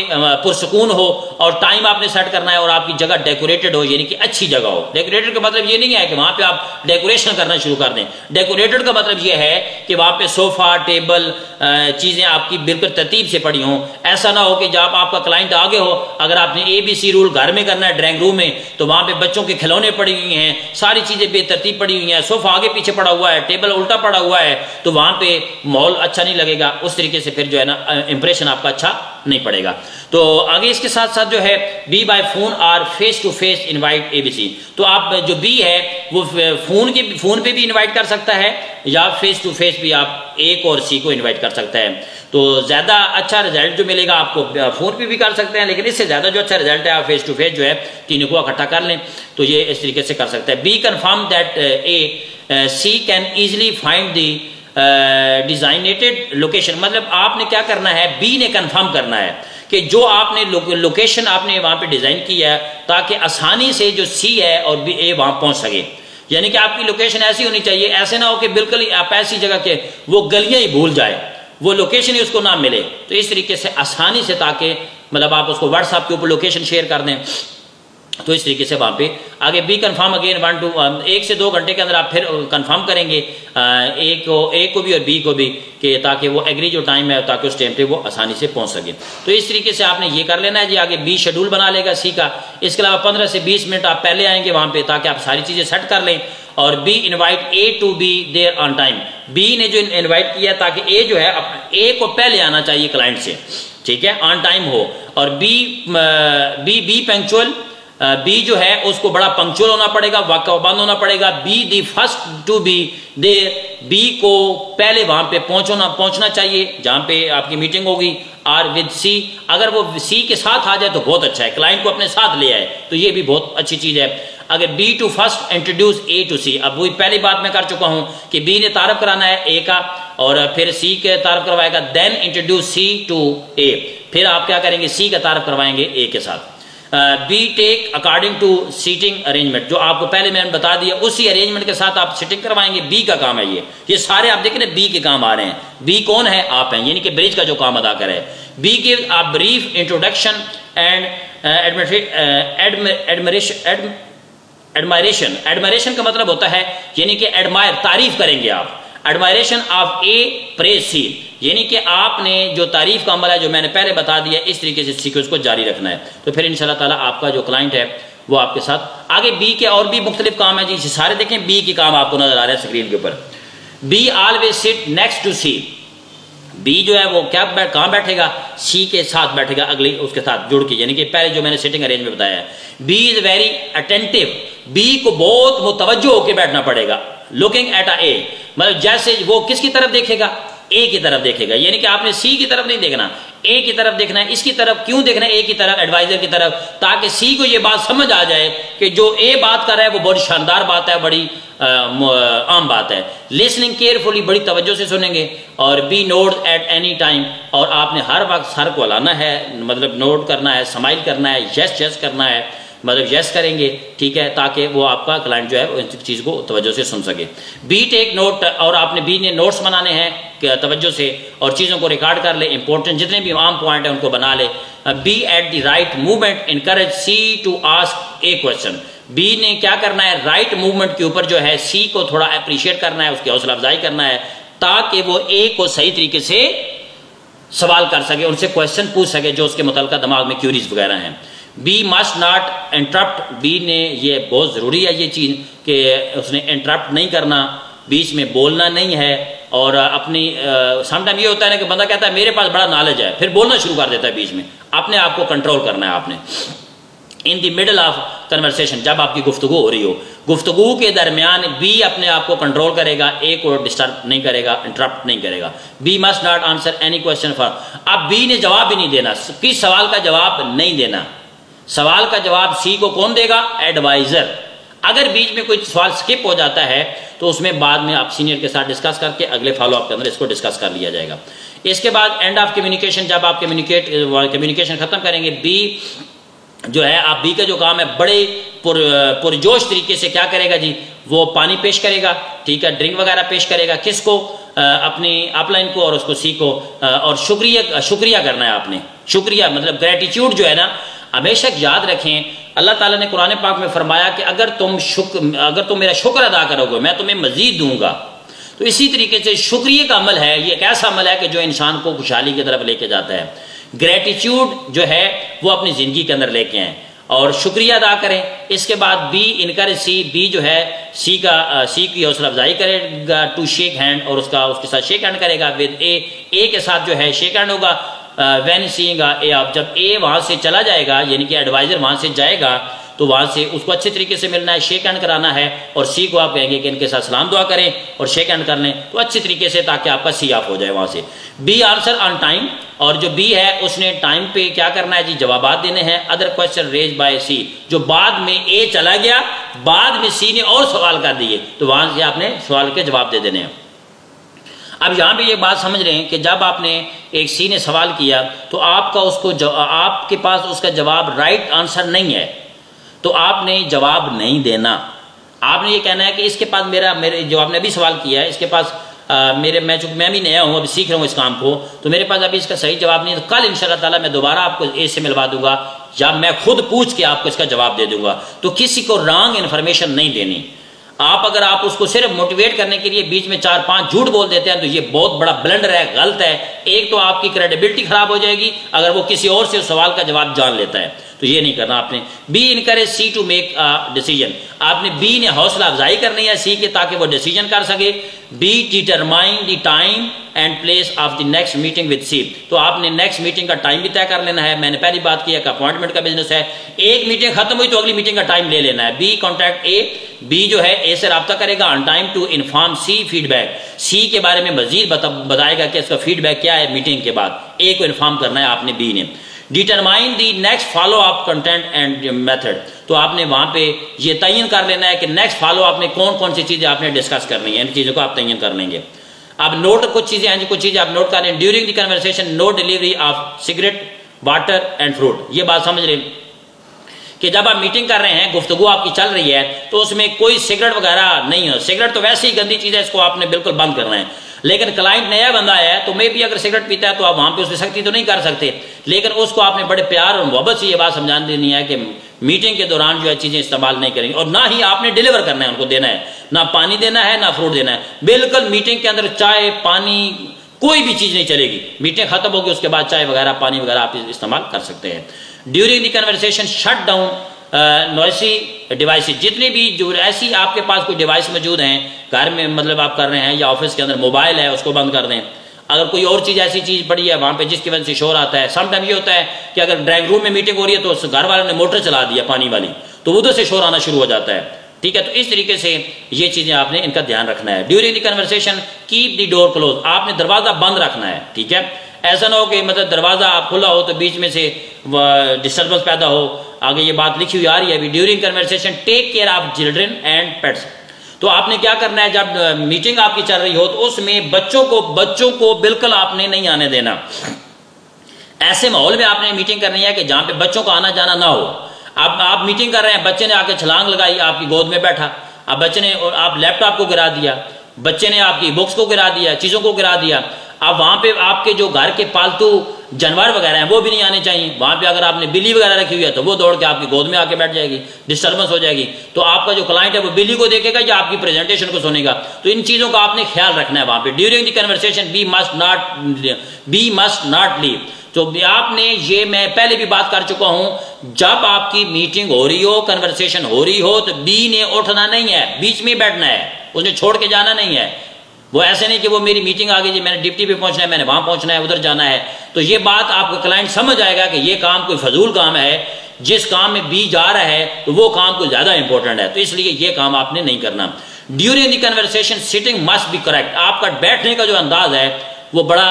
पुरसकून हो, और टाइम आपने सेट करना है और आपकी जगह डेकोरेटेड हो, यानी कि अच्छी जगह हो। डेकोरेटेड का मतलब ये नहीं है कि वहां पे आप डेकोरेशन करना शुरू कर दें। डेकोरेटेड का मतलब ये है कि वहां पे सोफा टेबल चीजें आपकी बिल्कुल तरतीब से पड़ी हों। ऐसा ना हो कि जब आपका क्लाइंट आगे हो, अगर आपने ABC रूल घर में करना है ड्राइंग रूम में, तो वहां पे बच्चों के खिलौने पड़ी हुई हैं, सारी चीजें बेतरतीब पड़ी हुई हैं, सोफा आगे पीछे पड़ा हुआ है, टेबल उल्टा पड़ा हुआ है, तो वहां पे माहौल अच्छा नहीं लगेगा। उस तरीके से फिर जो है ना इंप्रेशन आपका अच्छा नहीं पड़ेगा। तो आगे इसके साथ साथ जो है बी बाय फोन और face to face invite ABC, तो आप जो बी है वो फोन पे भी इनवाइट कर सकता है या फेस टू फेस भी आप ए और सी को इनवाइट कर सकता है। तो ज्यादा अच्छा रिजल्ट जो मिलेगा आपको फोन पे भी कर सकते हैं, लेकिन इससे ज्यादा जो अच्छा रिजल्ट है आप फेस टू फेस जो है तीनों को इकट्ठा कर लें, तो ये इस तरीके से कर सकते हैं। B confirm that A C can easily find the designated location, मतलब आपने क्या करना है, बी ने कंफर्म करना है कि जो आपने लोकेशन आपने वहां पे डिजाइन की है ताकि आसानी से जो सी है और बी ए वहां पहुंच सके। यानी कि आपकी लोकेशन ऐसी होनी चाहिए, ऐसे ना हो कि बिल्कुल आप ऐसी जगह के वो गलियां ही भूल जाए, वो लोकेशन ही उसको ना मिले। तो इस तरीके से आसानी से, ताकि मतलब आप उसको व्हाट्सएप के ऊपर लोकेशन शेयर कर दें, तो इस तरीके से वहां पे आगे बी कंफर्म अगेन 1 से 2 घंटे के अंदर आप फिर कंफर्म करेंगे ए को भी और बी को भी, कि ताकि वो एग्री जो टाइम है ताकि उस टाइम पे वो आसानी से पहुंच सके। तो इस तरीके से आपने ये कर लेना है जी। आगे बी शेड्यूल बना लेगा सी का, इसके अलावा 15 से 20 मिनट आप पहले आएंगे वहां पे ताकि आप सारी चीजें सेट कर लें। और B invite A to be there on time, B ने जो इनवाइट किया ताकि ए जो है ए को पहले आना चाहिए क्लाइंट से, ठीक है, ऑन टाइम हो। और बी पंक्चुअल बी जो है उसको बड़ा पंक्चुअल होना पड़ेगा, वाकफबान होना पड़ेगा। B the first to be there, B को पहले वहां पे पहुंचना चाहिए जहां पे आपकी मीटिंग होगी। आर विद सी, अगर वो सी के साथ आ जाए तो बहुत अच्छा है, क्लाइंट को अपने साथ ले आए तो ये भी बहुत अच्छी चीज है। अगर B to first introduce A to C, अब वही पहली बात मैं कर चुका हूं कि बी ने तारफ कराना है ए का और फिर सी के तारफ करवाएगा, देन इंट्रोड्यूस सी टू ए, फिर आप क्या करेंगे सी का तारफ करवाएंगे ए के साथ। B take according to seating arrangement, जो आपको पहले मैंने बता दिया उसी अरेंजमेंट के साथ आप सीटिंग करवाएंगे। बी का काम है ये सारे आप देख रहे हैं बी के काम आ रहे हैं। बी कौन है? आप हैं, यानी कि ब्रिज का जो काम अदा करे। B give a brief introduction and admiration का मतलब होता है यानी कि एडमायर, तारीफ करेंगे आप। एडमायरेशन ऑफ ए प्रेज सी, यानी कि आपने जो तारीफ का अमल है जो मैंने पहले बता दिया, इस तरीके से सीक्वेंस को जारी रखना है। तो फिर इंशाल्लाह ताला आपका जो क्लाइंट है वो आपके साथ आगे। बी के और भी मुख्तलिफ काम है जी, सारे देखें बी के काम आपको नजर आ रहे हैं स्क्रीन के ऊपर। B always sit next to C, B जो है वो क्या कहां बैठेगा? सी के साथ बैठेगा, अगली उसके साथ जुड़ के, यानी कि पहले जो मैंने सिटिंग अरेंज में बताया है। B is very attentive, B को बहुत मुतवज्जो होकर बैठना पड़ेगा। लुकिंग एट ए, मतलब जैसे वो किसकी तरफ देखेगा? ए की तरफ देखेगा, यानी कि आपने सी की तरफ नहीं देखना, ए की तरफ देखना है। इसकी तरफ क्यों देखना है? ए की तरफ, एडवाइजर की तरफ, ताकि सी को ये बात समझ आ जाए कि जो ए बात कर रहा है वो बड़ी शानदार बात है, बड़ी आम बात है। लिसनिंग केयरफुली, बड़ी तवज्जो से सुनेंगे। और B note at any time, और आपने हर वक्त सर को हिलाना है, मतलब नोट करना है, स्माइल करना है, यस यस करना है, मतलब यस करेंगे, ठीक है, ताकि वो आपका क्लाइंट जो है इस चीज़ को तवज्जो से सुन सके। बी टेक नोट, और आपने बी ने नोट्स बनाने हैं तवज्जो से और चीज़ों को रिकॉर्ड कर ले, इंपॉर्टेंट जितने भी आम पॉइंट है उनको बना ले। B at the right movement encourage C to ask a question, B ने क्या करना है? राइट मूवमेंट के ऊपर जो है सी को थोड़ा अप्रिशिएट करना है, उसकी हौसला अफजाई करना है, ताकि वो ए को सही तरीके से सवाल कर सके, उनसे क्वेश्चन पूछ सके जो उसके मुतल्लिक़ दिमाग में क्यूरीज वगैरह हैं। B must not interrupt, B ने ये बहुत ज़रूरी है ये चीज़ कि उसने इंटरप्ट नहीं करना, बीच में बोलना नहीं है। और अपनी समटाइम ये होता है ना कि बंदा कहता है मेरे पास बड़ा नॉलेज है, फिर बोलना शुरू कर देता है बीच में, अपने आप को कंट्रोल करना है आपने। In the middle of conversation, जब आपकी गुफ्तगू हो रही हो, गुफ्तगू के दरमियान बी अपने आप को कंट्रोल करेगा, ए को डिस्टर्ब नहीं करेगा, इंटरप्ट नहीं करेगा। B must not answer any question for, अब बी ने जवाब भी नहीं देना, किस सवाल का जवाब नहीं देना। सवाल का जवाब सी को कौन देगा? एडवाइजर। अगर बीच में कोई सवाल स्किप हो जाता है तो उसमें बाद में आप सीनियर के साथ डिस्कस करके अगले फॉलोअप के अंदर इसको डिस्कस कर लिया जाएगा। इसके बाद एंड ऑफ कम्युनिकेशन, जब आप कम्युनिकेशन खत्म करेंगे, बी जो है आप बी का जो काम है बड़े पुरजोश तरीके से क्या करेगा जी? वो पानी पेश करेगा, ठीक है, ड्रिंक वगैरह पेश करेगा, किसको? अपनी अपलाइन को और उसको सी को। और शुक्रिया करना है आपने, शुक्रिया मतलब ग्रेटिट्यूड जो है ना, हमेशा याद रखें अल्लाह ताला ने कुरान पाक में फरमाया कि अगर तुम मेरा शुक्र अदा करोगे मैं तुम्हें मजीद दूंगा। तो इसी तरीके से शुक्रिया का अमल है, ये एक ऐसा अमल है कि जो इंसान को खुशहाली की तरफ लेके जाता है। ग्रेटिट्यूड जो है वो अपनी जिंदगी के अंदर लेके आए और शुक्रिया अदा करें। इसके बाद बी इनकरेज सी, बी जो है सी की हौसला अफजाई करेगा टू शेक हैंड, और उसके साथ शेक हैंड करेगा विद ए के साथ जो है शेक हैंड होगा। व्हेन सीइंग ए, आप जब ए वहां से चला जाएगा यानी कि एडवाइजर वहां से जाएगा तो वहां से उसको अच्छे तरीके से मिलना है, शेक हैंड कराना है, और सी को आप कहेंगे कि इनके साथ सलाम दुआ करें और शेक हैंड कर लें तो अच्छे तरीके से, ताकि आपका सी ऑफ हो जाए वहां से। बी आंसर ऑन टाइम, और जो बी है उसने टाइम पे क्या करना है जी? जवाबात देने हैं। अदर क्वेश्चन रेज बाय सी, जो बाद में ए चला गया, बाद में सी ने और सवाल कर दिए तो वहां से आपने सवाल के जवाब दे देने हैं। अब यहां पे ये बात समझ रहे हैं कि जब आपने एक सी ने सवाल किया तो आपके पास उसका जवाब राइट आंसर नहीं है तो आपने जवाब नहीं देना। आपने ये कहना है कि इसके पास मेरे जो आपने अभी सवाल किया है इसके पास मैं भी नया हूं, अभी सीख रहा हूं इस काम को, तो मेरे पास अभी इसका सही जवाब नहीं है। तो कल इंशाल्लाह ताला मैं दोबारा आपको ए से मिलवा दूंगा या मैं खुद पूछ के आपको इसका जवाब दे दूंगा। तो किसी को रॉन्ग इन्फॉर्मेशन नहीं देनी। अगर आप उसको सिर्फ मोटिवेट करने के लिए बीच में 4-5 झूठ बोल देते हैं तो ये बहुत बड़ा ब्लंडर है, गलत है। एक तो आपकी क्रेडिबिलिटी खराब हो जाएगी अगर वो किसी और से उस सवाल का जवाब जान लेता है। तो ये नहीं करना आपने। B encourage C to make a decision, आपने बी ने हौसला अफजाई करनी है सी के ताकि वो डिसीजन कर सके। B determine the time and place of the next meeting with C, तो आपने नेक्स्ट मीटिंग का टाइम भी तय कर लेना है। मैंने पहली बात की है कि अपॉइंटमेंट का बिजनेस है, एक मीटिंग खत्म हुई तो अगली मीटिंग का टाइम ले लेना है। बी कॉन्टैक्ट ए, बी जो है ए से रब्ता करेगा on time to inform C feedback, C के बारे में मजीद बताएगा कि इसका फीडबैक क्या है मीटिंग के बाद, ए को इन्फॉर्म करना है आपने बी ने। Determine the next follow up content and method, तो आपने वहां पे ये तयन कर लेना है कि नेक्स्ट फॉलो अप में कौन कौन सी चीजें आपने डिस्कस करनी है, इन चीजों को आप तयन कर लेंगे। अब नोट कुछ चीजें हैं जी, कुछ चीजें आप नोट कर लें। During the conversation no delivery of cigarette, water and fruit, ये बात समझ रहे कि जब आप मीटिंग कर रहे हैं, गुफ्तगू आपकी चल रही है, तो उसमें कोई सिगरेट वगैरह नहीं हो। सिगरेट तो वैसे ही गंदी चीज है, इसको आपने बिल्कुल बंद करना है। लेकिन क्लाइंट नया बंदा है तो मे भी अगर सिगरेट पीता है तो आप वहां पे उसकी सख्ती तो नहीं कर सकते, लेकिन उसको आपने बड़े प्यार और मोहब्बत से ये बात समझा देनी है कि मीटिंग के दौरान जो है चीजें इस्तेमाल नहीं करेंगे, और ना ही आपने डिलीवर करना है, उनको देना है, ना पानी देना है ना फ्रूट देना है। बिल्कुल मीटिंग के अंदर चाय पानी कोई भी चीज नहीं चलेगी। मीटिंग खत्म होगी उसके बाद चाय वगैरह पानी वगैरह आप इस्तेमाल कर सकते हैं। During the conversation shut down noisy devices, जितनी भी जो ऐसी आपके पास कोई डिवाइस मौजूद हैं घर में, मतलब आप कर रहे हैं या ऑफिस के अंदर, मोबाइल है उसको बंद कर दें। अगर कोई और चीज ऐसी चीज पड़ी है वहां पे जिसकी वजह से शोर आता है, समटाइम ये होता है कि अगर ड्राइंग रूम में मीटिंग हो रही है तो घर वालों ने मोटर चला दिया पानी वाली, तो उधर से शोर आना शुरू हो जाता है। ठीक है, तो इस तरीके से ये चीजें आपने इनका ध्यान रखना है। During the conversation keep the door close, आपने दरवाजा बंद रखना है। ठीक है, ऐसा ना हो कि मतलब दरवाजा आप खुला हो तो बीच में से डिस्टर्बेंस पैदा हो। आगे ये बात लिखी हुई आ रही है अभी, during conversation take care of children and pets, तो आपने क्या करना है जब मीटिंग आपकी चल रही हो तो उसमें बच्चों को बिल्कुल आपने नहीं आने देना। ऐसे माहौल में आपने मीटिंग करनी है कि जहां पे बच्चों का आना जाना ना हो। आप मीटिंग कर रहे हैं, बच्चे ने आके छलांग लगाई, आपकी गोद में बैठा, अब बच्चे ने, और आप लैपटॉप को गिरा दिया, बच्चे ने आपकी बुक्स को गिरा दिया, चीजों को गिरा दिया। अब वहां पे आपके जो घर के पालतू जानवर वगैरह हैं वो भी नहीं आने चाहिए। वहां पे अगर आपने बिल्ली वगैरह रखी हुई है तो वो दौड़ के आपकी गोद में आके बैठ जाएगी, डिस्टर्बेंस हो जाएगी। तो आपका जो क्लाइंट है वो बिल्ली को देखेगा या आपकी प्रेजेंटेशन को सुनेगा, तो इन चीजों का आपने ख्याल रखना है वहां पे। During the conversation B must not leave, तो आपने, ये मैं पहले भी बात कर चुका हूं, जब आपकी मीटिंग हो रही हो, कन्वर्सेशन हो रही हो, तो बी ने उठना नहीं है, बीच में बैठना है, उसने छोड़ के जाना नहीं है। वो ऐसे नहीं कि वो मेरी मीटिंग आ गई जी, मैंने डिप्टी पे पहुंचना है, मैंने वहां पहुंचना है, उधर जाना है, तो ये बात आपका क्लाइंट समझ आएगा कि ये काम कोई फजूल काम है, जिस काम में बी जा रहा है तो वो काम कोई ज्यादा इंपॉर्टेंट है, तो इसलिए ये काम आपने नहीं करना। During the conversation sitting must be correct, आपका बैठने का जो अंदाज है वो बड़ा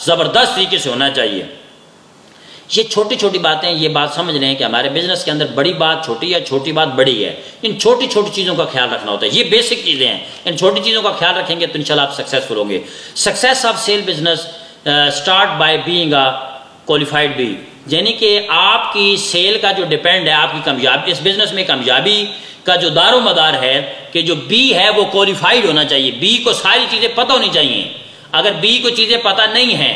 जबरदस्त तरीके से होना चाहिए। ये छोटी छोटी बातें, ये बात समझ रहे हैं कि हमारे बिजनेस के अंदर बड़ी बात छोटी है, छोटी बात बड़ी है। इन छोटी छोटी चीज़ों का ख्याल रखना होता है, ये बेसिक चीज़ें हैं, इन छोटी चीज़ों का ख्याल रखेंगे तो इंशाल्लाह आप सक्सेसफुल होंगे। Success of sale business start by being a qualified B, यानी कि आपकी सेल का जो डिपेंड है, आपकी कामयाबी, इस बिजनेस में कामयाबी का जो दारो मदार है कि जो बी है वो क्वालिफाइड होना चाहिए, बी को सारी चीज़ें पता होनी चाहिए। अगर बी को चीज़ें पता नहीं है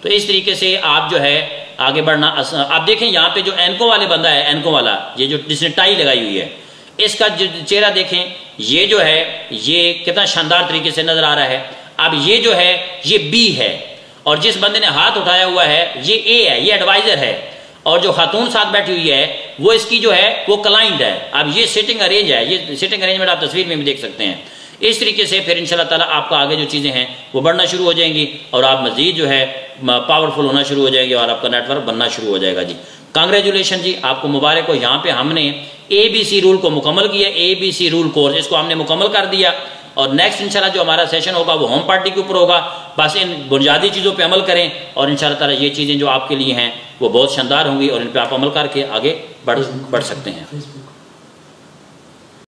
तो इस तरीके से आप जो है आगे बढ़ना। आप देखें यहाँ पे जो एनको वाले बंदा है, एनको वाला, ये जो जिसने टाई लगाई हुई है, इसका जो चेहरा देखें, ये जो है ये कितना शानदार तरीके से नजर आ रहा है। अब ये जो है ये बी है, और जिस बंदे ने हाथ उठाया हुआ है ये ए है, ये एडवाइजर है, और जो खातून साथ बैठी हुई है वो इसकी जो है वो क्लाइंट है। अब ये सिटिंग अरेंज है, ये सिटिंग अरेंजमेंट आप तस्वीर में भी देख सकते हैं। इस तरीके से फिर इंशाल्लाह ताला आपका आगे जो चीज़ें हैं वो बढ़ना शुरू हो जाएंगी और आप मजीद जो है पावरफुल होना शुरू हो जाएंगे और आपका नेटवर्क बनना शुरू हो जाएगा जी। कांग्रेचुलेशन जी, आपको मुबारक हो। यहाँ पे हमने ABC रूल को मुकम्मल किया, ABC रूल कोर्स इसको हमने मुकम्मल कर दिया, और नेक्स्ट इंशाल्लाह जो हमारा सेशन होगा वो होम पार्टी के ऊपर होगा। बस इन बुनियादी चीज़ों पे अमल करें और इंशाल्लाह ताला ये चीज़ें जो आपके लिए हैं वो बहुत शानदार होंगी और इन पर आप अमल करके आगे बढ़ सकते हैं।